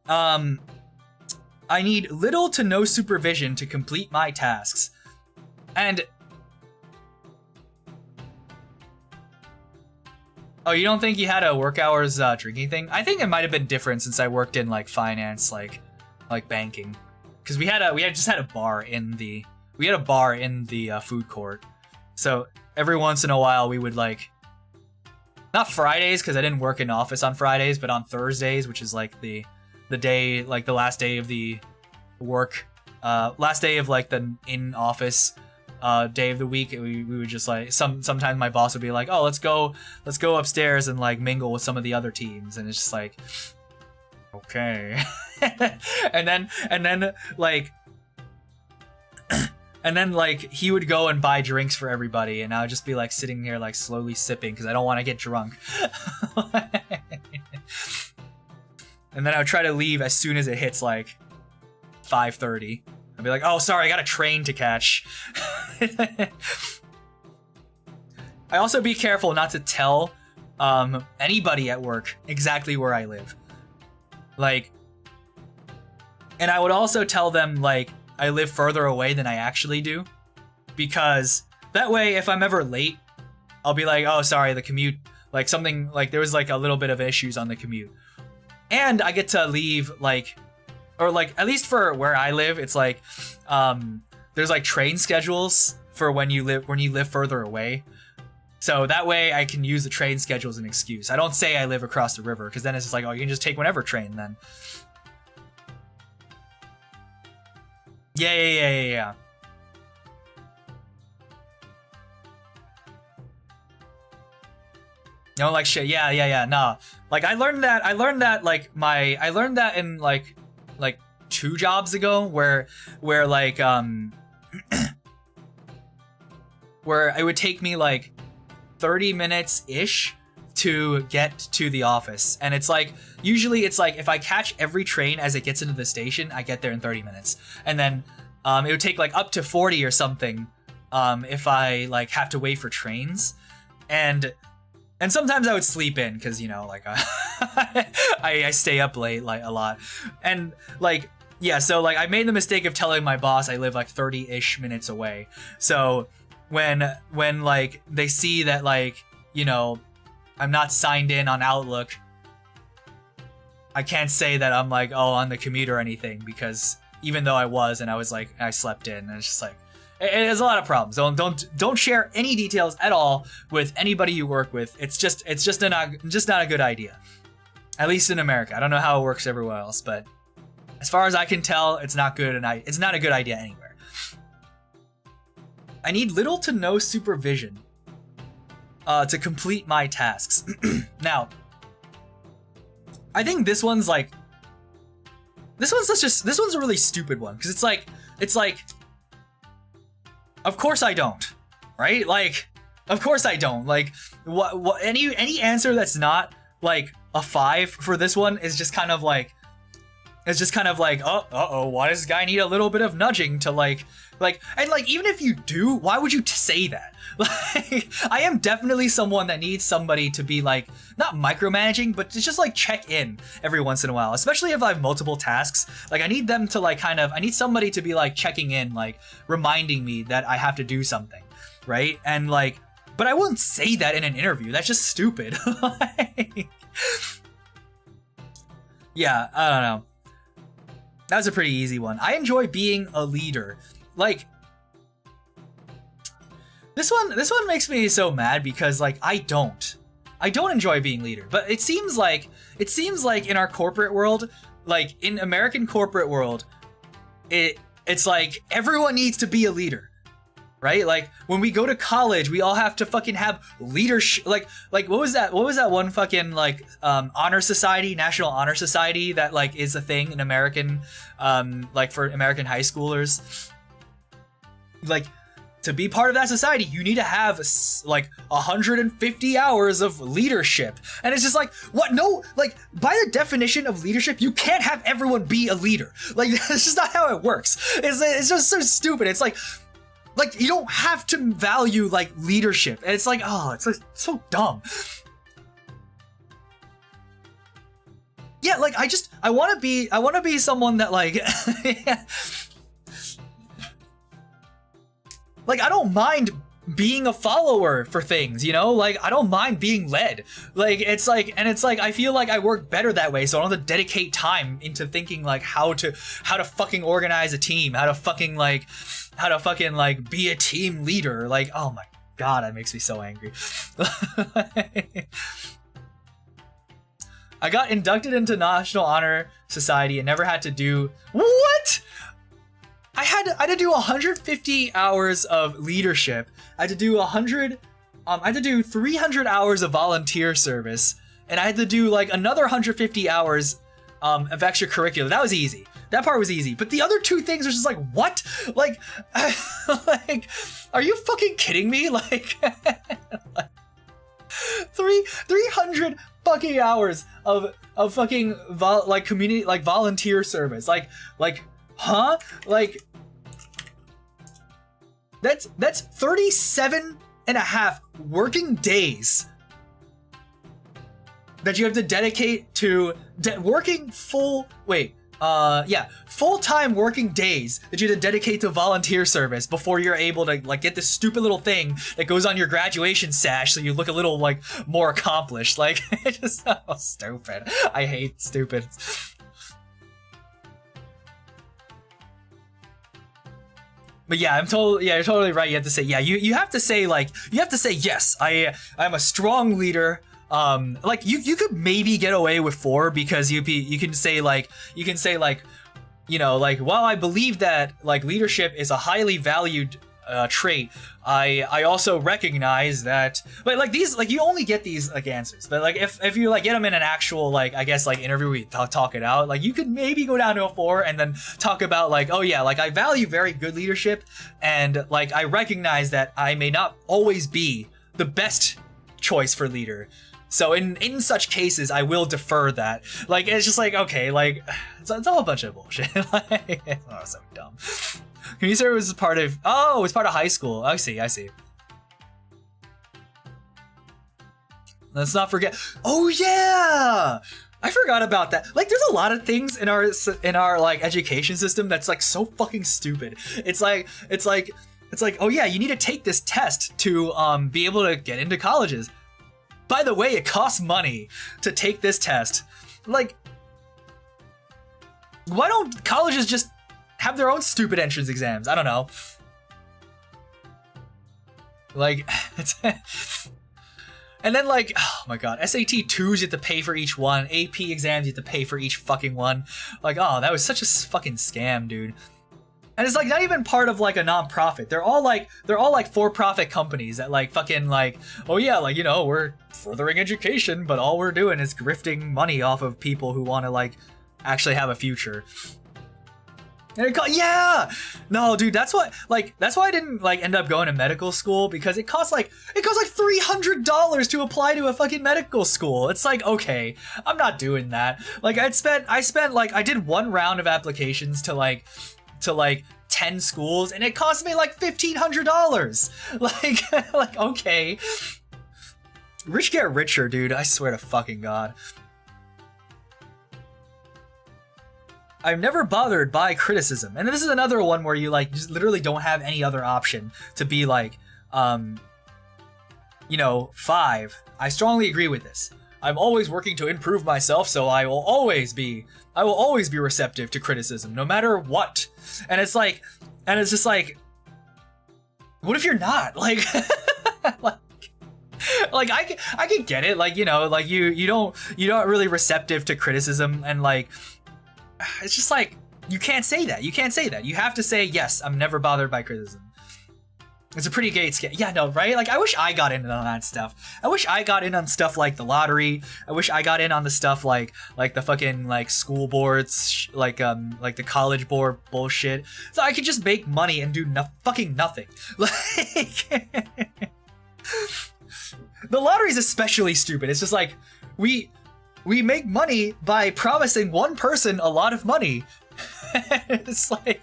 I need little to no supervision to complete my tasks. And... oh, you don't think you had a work hours drinking thing? I think it might have been different since I worked in like finance, like banking. Because we just had a bar in the food court. So every once in a while we would like, not Fridays because I didn't work in office on Fridays, but on Thursdays, which is like the day, like the last day of the work, last day of like the in office day of the week, we would just like sometimes my boss would be like, oh, let's go upstairs and like mingle with some of the other teams, and it's just like, okay. and then like he would go and buy drinks for everybody, and I would just be like sitting here like slowly sipping because I don't want to get drunk. And then I would try to leave as soon as it hits like 5:30. I'd be like, oh, sorry, I got a train to catch. I also be careful not to tell anybody at work exactly where I live. Like, and I would also tell them like I live further away than I actually do, because that way if I'm ever late, I'll be like, oh, sorry, the commute, like something, like there was like a little bit of issues on the commute. And I get to leave like, or like at least for where I live, it's like there's like train schedules for when you live further away. So that way I can use the train schedule as an excuse. I don't say I live across the river, because then it's just like, oh, you can just take whatever train then. Yeah. No, like shit. Yeah. Nah. Like I learned that in like 2 jobs ago where like where it would take me like 30 minutes ish to get to the office. And it's like, usually it's like if I catch every train as it gets into the station, I get there in 30 minutes. And then it would take like up to 40 or something if I like have to wait for trains. And sometimes I would sleep in because, you know, like I stay up late like a lot. And like, yeah, so like I made the mistake of telling my boss I live like 30-ish minutes away. So when like they see that, like, you know, I'm not signed in on Outlook, I can't say that I'm like, oh, on the commute or anything, because even though I was, and I was like, I slept in, and it's just like, there's a lot of problems. Don't share any details at all with anybody you work with. It's just not a good idea. At least in America. I don't know how it works everywhere else, but as far as I can tell, it's not good, and it's not a good idea anywhere. I need little to no supervision to complete my tasks. Now, I think this one's a really stupid one, because it's like, of course I don't, right? Like, of course I don't. Like, what any answer that's not like a 5 for this one is just kind of like, it's just kind of like, oh, why does this guy need a little bit of nudging to like, and like, even if you do, why would you say that? Like, I am definitely someone that needs somebody to be like, not micromanaging, but to just like check in every once in a while, especially if I have multiple tasks. Like, I need them to like I need somebody to be like checking in, like reminding me that I have to do something, right? And like, but I wouldn't say that in an interview. That's just stupid. Like, yeah, I don't know. That was a pretty easy one. I enjoy being a leader. Like, this one makes me so mad because like I don't enjoy being leader. But it seems like in our corporate world, like in American corporate world, it's like everyone needs to be a leader. Right? Like when we go to college, we all have to fucking have leadership. Like what was that one fucking like honor society, National Honor Society that like is a thing in American like for American high schoolers. Like, to be part of that society, you need to have like 150 hours of leadership. And it's just like, what? No, like by the definition of leadership, you can't have everyone be a leader. Like, that's just not how it works. It's just so stupid. It's like you don't have to value like leadership. And it's like, oh, it's like, so dumb. Yeah, like I want to be someone that like like, I don't mind being a follower for things, you know? Like, I don't mind being led. Like, it's like, I feel like I work better that way, so I don't have to dedicate time into thinking, like, how to fucking organize a team, how to fucking be a team leader. Like, oh my god, that makes me so angry. I got inducted into National Honor Society and never had to do... What?! I had to do 150 hours of leadership. I had to do 300 hours of volunteer service, and I had to do like another 150 hours of extracurricular. That was easy. That part was easy. But the other 2 things are just like, what? Like, like, are you fucking kidding me? Like, 300 fucking hours of fucking community, like volunteer service. Like, huh? Like, that's 37 and a half working days that you have to dedicate to working full-time working days that you have to dedicate to volunteer service before you're able to like get this stupid little thing that goes on your graduation sash so you look a little like more accomplished. Like, it's just so stupid. I hate stupid. But yeah, you're totally right. You have to say, yeah, you have to say like, yes, I'm a strong leader. Like you could maybe get away with 4 because you can say like, you know, like, while I believe that like leadership is a highly valued trait, I also recognize that, but like these, like you only get these like answers, but like if you like get them in an actual like, I guess like interview, we talk it out, like you could maybe go down to a 4 and then talk about like, oh yeah, like I value very good leadership and like I recognize that I may not always be the best choice for leader. So in such cases, I will defer that. Like, it's just like, okay, like, it's all a bunch of bullshit. Like, oh, so dumb. Can you say it was part of, oh, it was part of high school. I see. Let's not forget, oh yeah! I forgot about that. Like, there's a lot of things in our like education system that's like so fucking stupid. It's like, oh yeah, you need to take this test to be able to get into colleges. By the way, it costs money to take this test. Like, why don't colleges just have their own stupid entrance exams? I don't know. Like, and then like, oh my god, SAT 2s you have to pay for each one. AP exams you have to pay for each fucking one. Like, oh, that was such a fucking scam, dude. And it's like not even part of like a non-profit. They're all like for-profit companies that like fucking like, oh yeah, like, you know, we're furthering education, but all we're doing is grifting money off of people who want to like actually have a future. And yeah, no, dude, that's why I didn't like end up going to medical school, because it costs like $300 to apply to a fucking medical school. It's like, okay, I'm not doing that. Like I spent like, I did 1 round of applications to like 10 schools and it cost me like $1,500. Like, okay. Rich get richer, dude. I swear to fucking God. I'm never bothered by criticism. And this is another one where you like just literally don't have any other option to be like, you know, 5. I strongly agree with this. I'm always working to improve myself, so I will always be receptive to criticism, no matter what. And it's like, and it's just like, what if you're not? Like, like I can get it. Like, you know, like you don't really receptive to criticism, and like, it's just like, you can't say that. You can't say that. You have to say, yes, I'm never bothered by criticism. It's a pretty gay scam. Yeah, no, right? Like, I wish I got in on that stuff. I wish I got in on stuff like the lottery. I wish I got in on the stuff like the fucking like school boards, like the college board bullshit. So I could just make money and do fucking nothing. Like, the lottery's especially stupid. It's just like, we make money by promising one person a lot of money. It's like,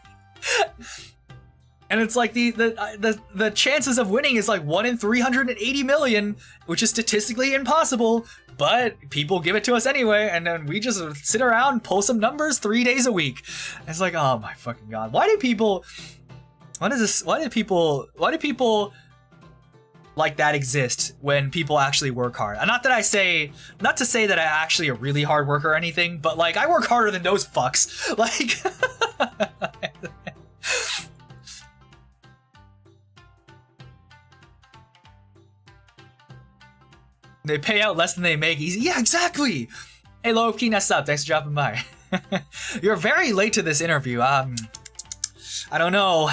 and it's like the chances of winning is like 1 in 380 million, which is statistically impossible, but people give it to us anyway, and then we just sit around, pull some numbers 3 days a week. It's like, oh my fucking God. Why do people like that exist when people actually work hard? And not to say that I'm actually a really hard worker or anything, but like, I work harder than those fucks. Like, they pay out less than they make easy. Yeah, exactly. Hey, low-key, Nasu, thanks for dropping by. You're very late to this interview. I don't know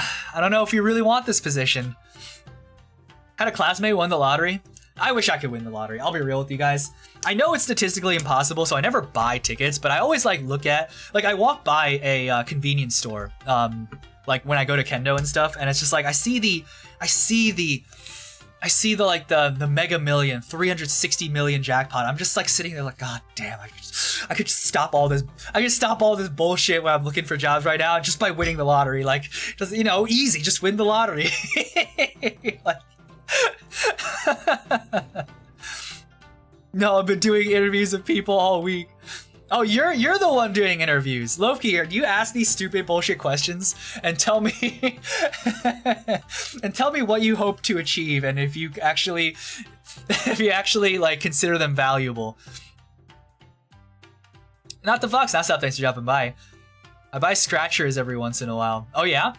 if you really want this position. Had a classmate won the lottery. I wish I could win the lottery. I'll be real with you guys. I know it's statistically impossible, so I never buy tickets, but I always like look at, like, I walk by a convenience store, like when I go to Kendo and stuff, and it's just like, I see the I see the mega million, 360 million jackpot. I'm just like sitting there like, God damn, I could just stop all this. I could stop all this bullshit when I'm looking for jobs right now just by winning the lottery. Like, just, you know, easy, just win the lottery. Like, no, I've been doing interviews with people all week. Oh, you're the one doing interviews. Loki, do you ask these stupid bullshit questions and tell me what you hope to achieve and if you actually like consider them valuable. Not the Fox, not thanks for dropping by. I buy scratchers every once in a while. Oh yeah?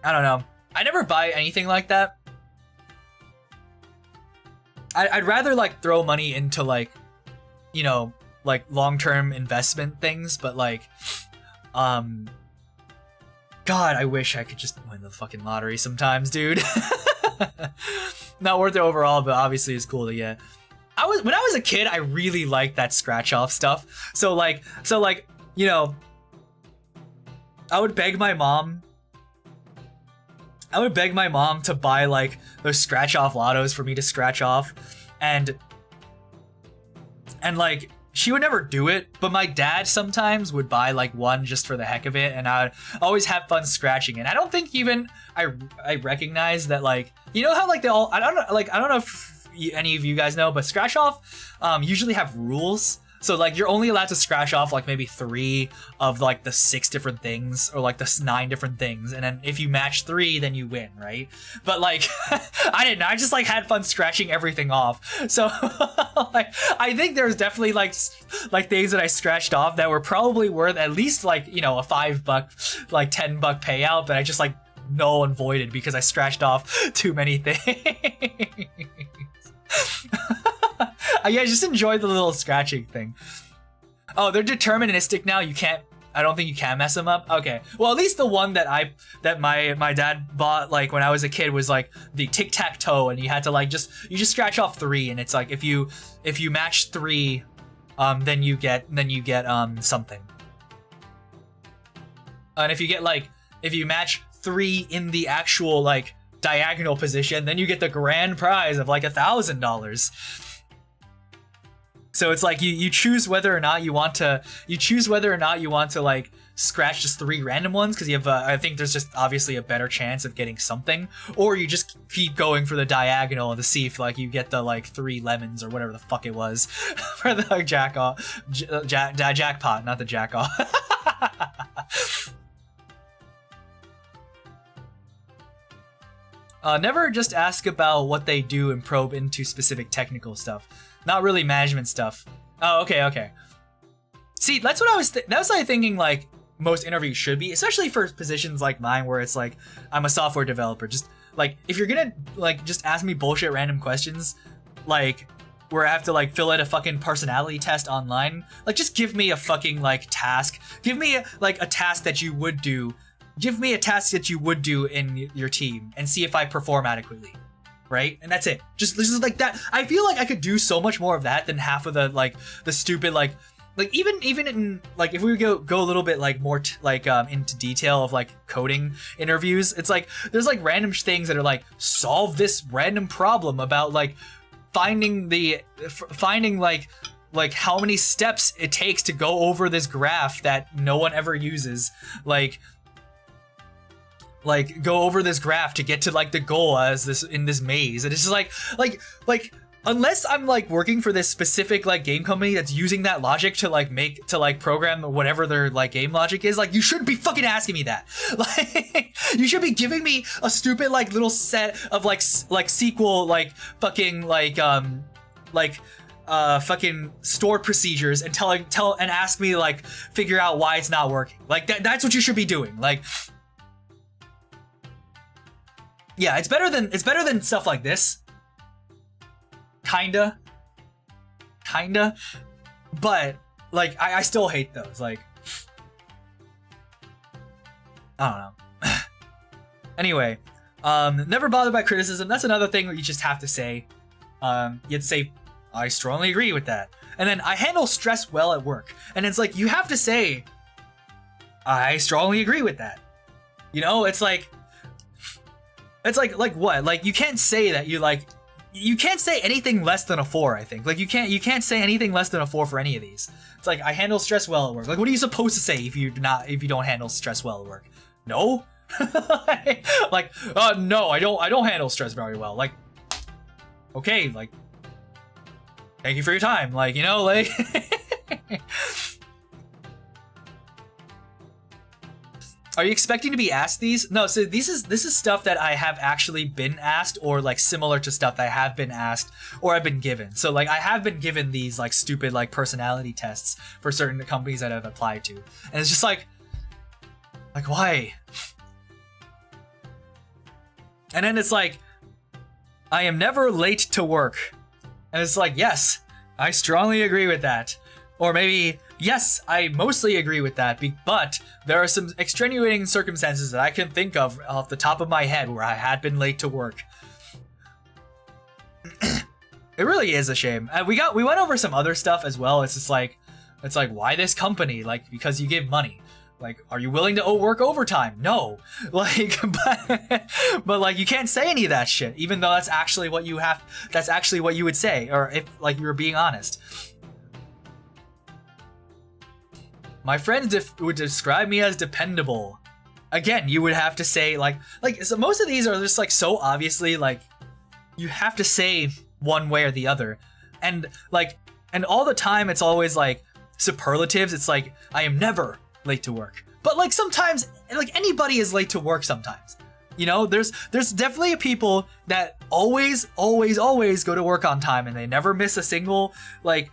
I don't know. I never buy anything like that. I'd rather like throw money into like, you know, like long-term investment things, but like, God, I wish I could just win the fucking lottery sometimes, dude. Not worth it overall, but obviously it's cool to get. When I was a kid, I really liked that scratch off stuff. So like, you know, I would beg my mom to buy like those scratch off lottos for me to scratch off, and like she would never do it, but my dad sometimes would buy like one just for the heck of it, and I'd always have fun scratching it. I don't think even I recognize that, like, you know how like they all, I don't know if any of you guys know, but scratch off usually have rules. So like you're only allowed to scratch off like maybe 3 of like the 6 different things, or like the 9 different things, and then if you match 3 then you win, right? But like I didn't know, I just like had fun scratching everything off. So like I think there's definitely like things that I scratched off that were probably worth at least like, you know, a $5 like $10 payout, but I just like null and voided because I scratched off too many things. Yeah, just enjoy the little scratching thing. Oh, they're deterministic now. You can't. I don't think you can mess them up. Okay. Well, at least the one that my dad bought like when I was a kid was like the tic-tac-toe, and you had to like you just scratch off 3, and it's like if you match 3, then you get something. And if you match 3 in the actual like diagonal position, then you get the grand prize of like $1,000. So it's like you choose whether or not you want to like scratch just 3 random ones, because you have I think there's just obviously a better chance of getting something, or you just keep going for the diagonal to see if like you get the like 3 lemons or whatever the fuck it was for the jackpot, not the jack off. Never just ask about what they do and probe into specific technical stuff. Not really management stuff. Oh, okay. See, that's what I was thinking like most interviews should be, especially for positions like mine where it's like I'm a software developer. Just like if you're gonna like just ask me bullshit random questions, like where I have to like fill out a fucking personality test online, like just give me a fucking like task. Give me like a task that you would do. Give me a task that you would do in your team and see if I perform adequately. Right? And that's it. Just like that. I feel like I could do so much more of that than half of the like the stupid like even in like if we go a little bit like more into detail of like coding interviews, it's like there's like random things that are like solve this random problem about like finding like how many steps it takes to go over this graph that no one ever uses, like go over this graph to get to like the goal as this in this maze. And it's just like unless I'm like working for this specific like game company that's using that logic to program whatever their like game logic is, like you shouldn't be fucking asking me that. Like you should be giving me a stupid like little set of like SQL like fucking fucking stored procedures and tell and ask me like figure out why it's not working. Like that's what you should be doing. Like yeah, it's better than stuff like this. Kinda. But like I still hate those. Like I don't know. Anyway, never bothered by criticism. That's another thing that you just have to say. You have to say, I strongly agree with that. And then I handle stress well at work. And it's like you have to say, I strongly agree with that. You know, it's like It's like what? Like, you can't say that you can't say anything less than a 4, I think. Like, you can't say anything less than a 4 for any of these. It's like, I handle stress well at work. Like, what are you supposed to say if you don't handle stress well at work? No? No, I don't handle stress very well. Like, okay, like, thank you for your time. Like, you know, like Are you expecting to be asked these? No, so this is stuff that I have actually been asked, or like similar to stuff that I have been asked or I've been given. So like I have been given these like stupid like personality tests for certain companies that I've applied to. And it's just like why? And then it's like, I am never late to work. And it's like, yes, I strongly agree with that. Or maybe, yes, I mostly agree with that, but there are some extenuating circumstances that I can think of off the top of my head where I had been late to work. It really is a shame. We went over some other stuff as well. It's just like, why this company? Like, because you give money. Like, are you willing to work overtime? No. Like, but like, you can't say any of that shit, even though that's actually what you would say, or if like you were being honest. My friends would describe me as dependable. Again, you would have to say so most of these are just like so obviously like you have to say one way or the other. And all the time it's always like superlatives. It's like, I am never late to work. But like sometimes like anybody is late to work sometimes. You know, there's definitely people that always go to work on time and they never miss a single like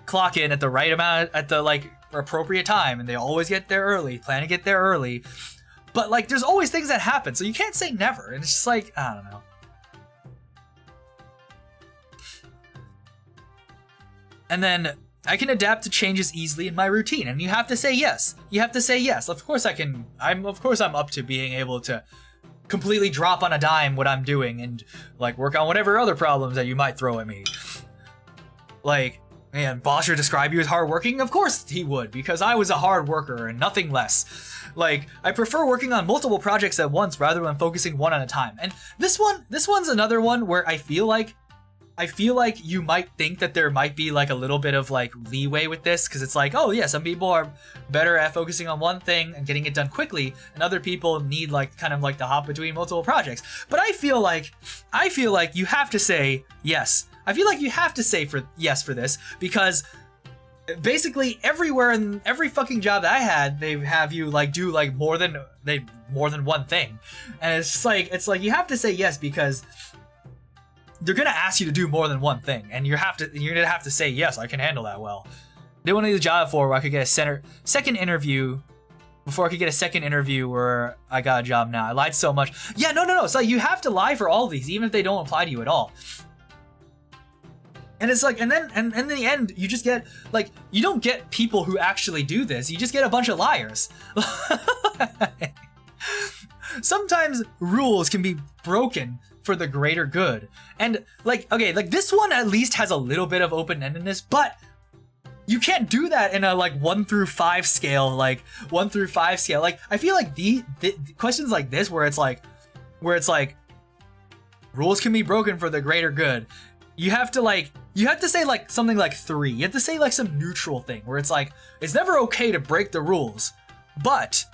clock in at the right amount at the like appropriate time, and they always get there early, plan to get there early. But like there's always things that happen, so you can't say never. And it's just like, I don't know. And then I can adapt to changes easily in my routine, and you have to say yes. You have to say yes. Of course I can. I'm up to being able to completely drop on a dime what I'm doing and like work on whatever other problems that you might throw at me. Like, and boss would describe you as hardworking? Of course he would, because I was a hard worker and nothing less. Like, I prefer working on multiple projects at once rather than focusing one at a time. And this one's another one where I feel like you might think that there might be like a little bit of like leeway with this, because it's like, oh yeah, some people are better at focusing on one thing and getting it done quickly, and other people need like kind of like to hop between multiple projects. But I feel like you have to say yes. I feel like you have to say yes for this, because basically everywhere in every fucking job that I had, they have you like do like more than one thing. And it's like you have to say yes, because they're gonna ask you to do more than one thing, and you're gonna have to say yes, I can handle that well. They wanted the job for where I could get a second interview before I could get a second interview where I got a job now. I lied so much. Yeah, no. So you have to lie for all of these, even if they don't apply to you at all. And it's like, and in the end, you just get, like, you don't get people who actually do this. You just get a bunch of liars. Sometimes rules can be broken for the greater good. And, like, okay, like, this one at least has a little bit of open-endedness, but you can't do that in a, like, 1 through 5 scale, like, 1 through 5 scale. Like, I feel like the questions like this, where it's like, rules can be broken for the greater good. You have to say like something like 3. You have to say like some neutral thing where it's like, it's never okay to break the rules, but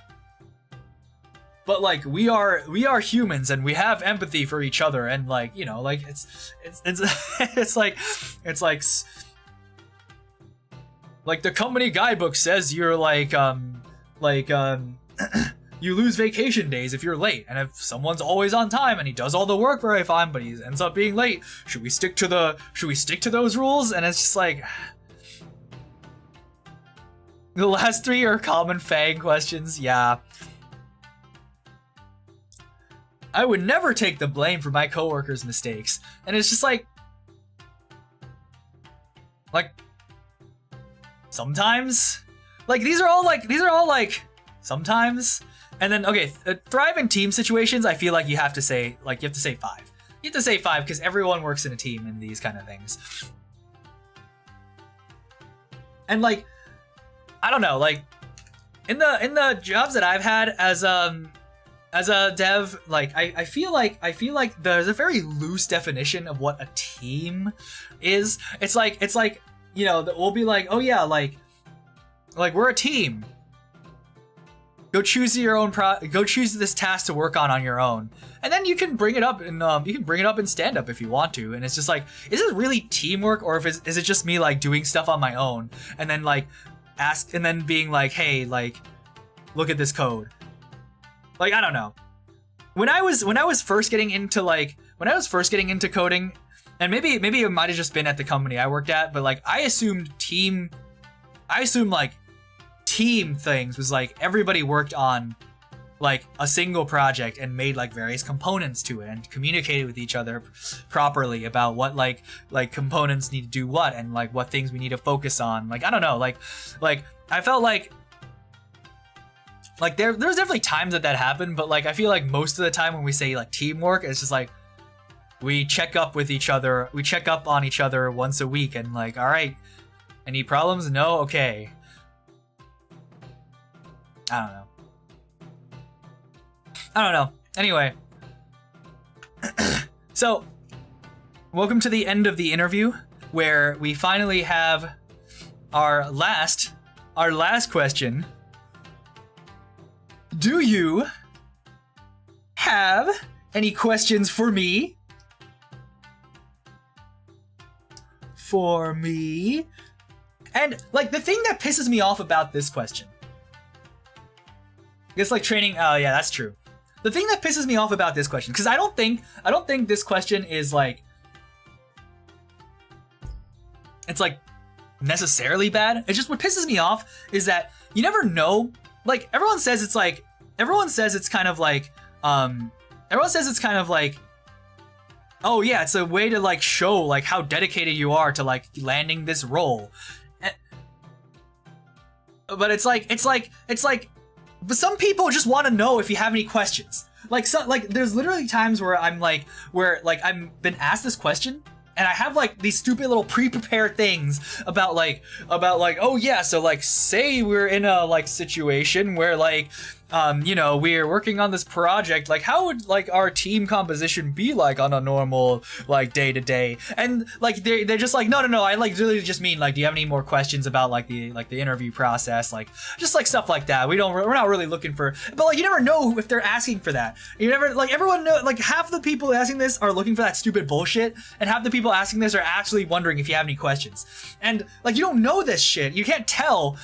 like we are humans and we have empathy for each other, and like, you know, like it's like the company guidebook says you're you lose vacation days if you're late, and if someone's always on time and he does all the work very fine but he ends up being late, should we stick to those rules? And it's just like, the last 3 are common fang questions. Yeah, I would never take the blame for my coworkers' mistakes, and it's just like sometimes, like these are all like sometimes. And then, okay, thrive in team situations, I feel like you have to say 5. You have to say 5 because everyone works in a team in these kind of things. And like, I don't know, like in the jobs that I've had as as a dev, like I feel like there's a very loose definition of what a team is. It's like you know, we'll be like, oh yeah, like we're a team. Go choose your own go choose this task to work on your own, and then you can bring it up in stand up if you want to. And it's just like, is it really teamwork, or is it just me like doing stuff on my own and then like ask and then being like, hey, like look at this code. Like, I don't know. When I was first getting into coding, and maybe it might have just been at the company I worked at, but like I assumed like team things was like everybody worked on like a single project and made like various components to it and communicated with each other properly about what like components need to do what and like what things we need to focus on. Like, I don't know, like I felt like there's definitely times that happened, but like I feel like most of the time when we say like teamwork, it's just like we check up on each other once a week and like, all right, any problems? No? Okay. I don't know. Anyway. So, welcome to the end of the interview, where we finally have our last question. Do you have any questions for me? For me? And like the thing that pisses me off about this question, it's like training. Oh yeah, that's true. The thing that pisses me off about this question, because I don't think this question is like, it's like necessarily bad. It's just what pisses me off is that you never know. Like everyone says it's kind of like, oh yeah, it's a way to like show like how dedicated you are to like landing this role. But it's like, but some people just want to know if you have any questions. Like, there's literally times where I've been asked this question, and I have like these stupid little pre-prepared things about like, oh yeah, so like say we're in a like situation where like, you know, we're working on this project, like how would like our team composition be like on a normal like day to day? And like they're just like, no, I like really just mean like, do you have any more questions about like the interview process, like just like stuff like that. We're not really looking for, but like you never know if they're asking for that. You never, like everyone know, like half the people asking this are looking for that stupid bullshit, and half the people asking this are actually wondering if you have any questions. And like you don't know this shit, you can't tell.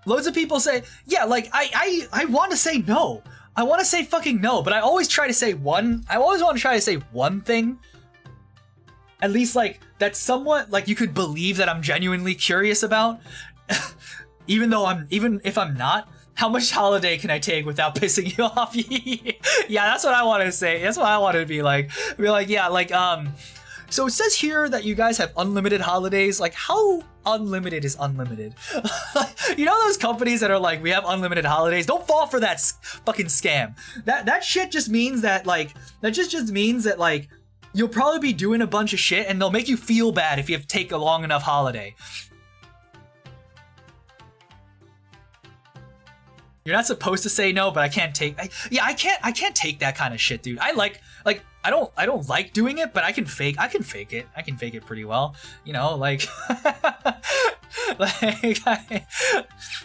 Loads of people say, yeah, like, I want to say no. I want to say fucking no, but I always want to try to say one thing. At least, like, that's somewhat, like, you could believe that I'm genuinely curious about. even if I'm not, how much holiday can I take without pissing you off? Yeah, that's what I want to say. That's what I want to be like, yeah, like, so it says here that you guys have unlimited holidays. Like, how unlimited is unlimited? You know those companies that are like, we have unlimited holidays? Don't fall for that fucking scam. That shit just means that like, you'll probably be doing a bunch of shit and they'll make you feel bad if you have to take a long enough holiday. You're not supposed to say no, but I can't take. I can't take that kind of shit, dude. I don't like doing it, but I can fake it. I can fake it pretty well. You know, like,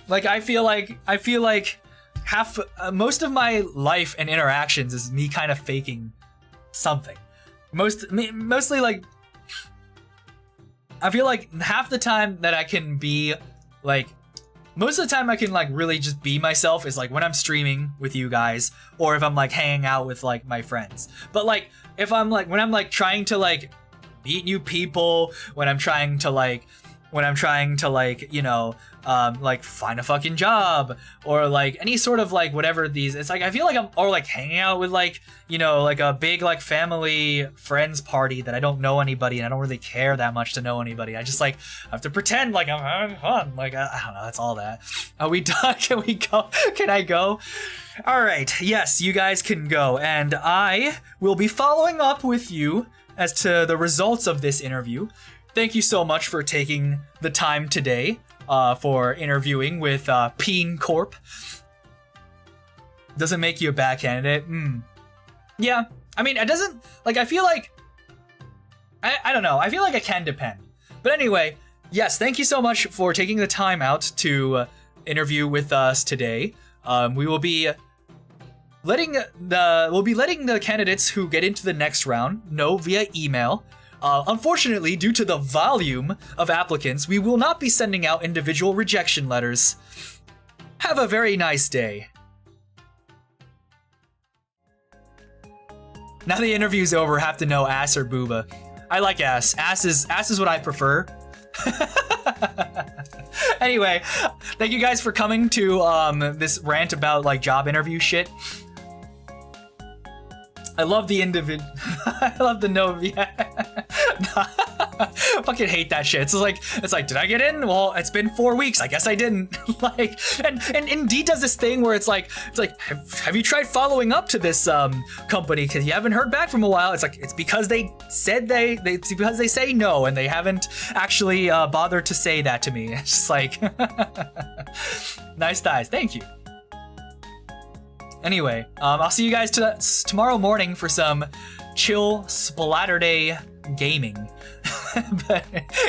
I feel like most of my life and interactions is me kind of faking something. Mostly like, I feel like half the time that I can be like. Most of the time I can like really just be myself is like when I'm streaming with you guys, or if I'm like hanging out with like my friends. But like when I'm like trying to like meet new people, when I'm trying to like, you know, like find a fucking job, or like any sort of like whatever these, it's like I feel like I'm, or like hanging out with like, you know, like a big like family friends party that I don't know anybody and I don't really care that much to know anybody. I just like have to pretend like I'm having fun. Like I don't know, that's all that. Are we done? Can we go? Can I go? All right, yes, you guys can go, and I will be following up with you as to the results of this interview. Thank you so much for taking the time today for interviewing with Peen Corp. doesn't make you a bad candidate. Yeah, I mean, it doesn't, like, I feel like, I don't know, I feel like it can depend. But anyway, yes, thank you so much for taking the time out to interview with us today. We will be letting the candidates who get into the next round know via email. Unfortunately, due to the volume of applicants, we will not be sending out individual rejection letters. Have a very nice day. Now the interview's over, have to know ass or booba. I like ass. Ass is what I prefer. Anyway, thank you guys for coming to this rant about like job interview shit. I love the individual. I love the no. Yeah. Fucking hate that shit. It's like, did I get in? Well, it's been 4 weeks. I guess I didn't. Like, and Indeed does this thing where it's like, have you tried following up to this company because you haven't heard back from a while? It's like, it's because they said it's because they say no and they haven't actually bothered to say that to me. It's just like, nice thighs. Thank you. Anyway, I'll see you guys tomorrow morning for some chill Splatterday gaming. But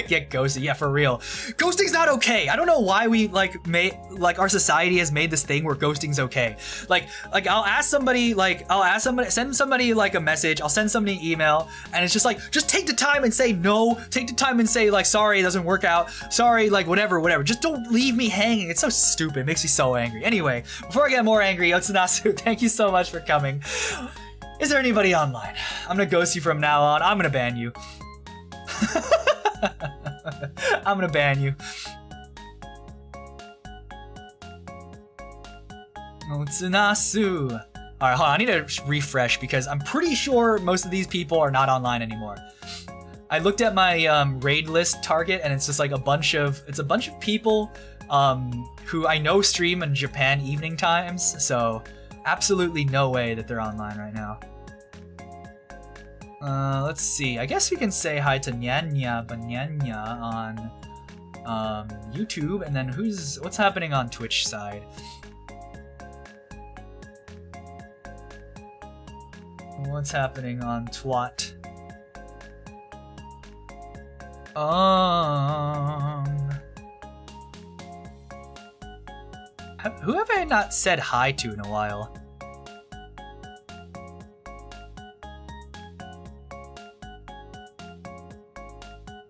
get ghosted, yeah, for real. Ghosting's not okay. I don't know why we our society has made this thing where ghosting's okay. Like I'll send somebody like a message, I'll send somebody an email, and it's just like, just take the time and say no. Take the time and say like, sorry, it doesn't work out. Sorry, like whatever. Just don't leave me hanging. It's so stupid. It makes me so angry. Anyway, before I get more angry, Nasu, thank you so much for coming. Is there anybody online? I'm gonna ghost you from now on. I'm gonna ban you. I'm gonna ban you. Nasu. Alright, hold on. I need to refresh because I'm pretty sure most of these people are not online anymore. I looked at my raid list target and it's just like a bunch of people who I know stream in Japan evening times, so absolutely no way that they're online right now. Let's see. I guess we can say hi to Nyanya Banyanya on YouTube, and then what's happening on Twitch side? What's happening on Twat? Who have I not said hi to in a while?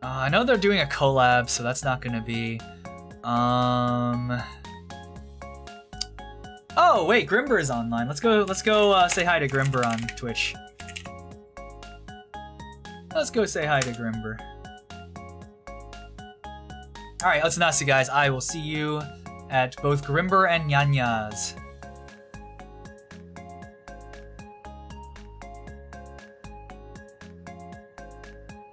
I know they're doing a collab, so that's not gonna be. Oh wait, Grimber is online. Let's go say hi to Grimber on Twitch. Let's go say hi to Grimber. Alright, let's Nasu guys. I will see you at both Grimber and Nyanya's.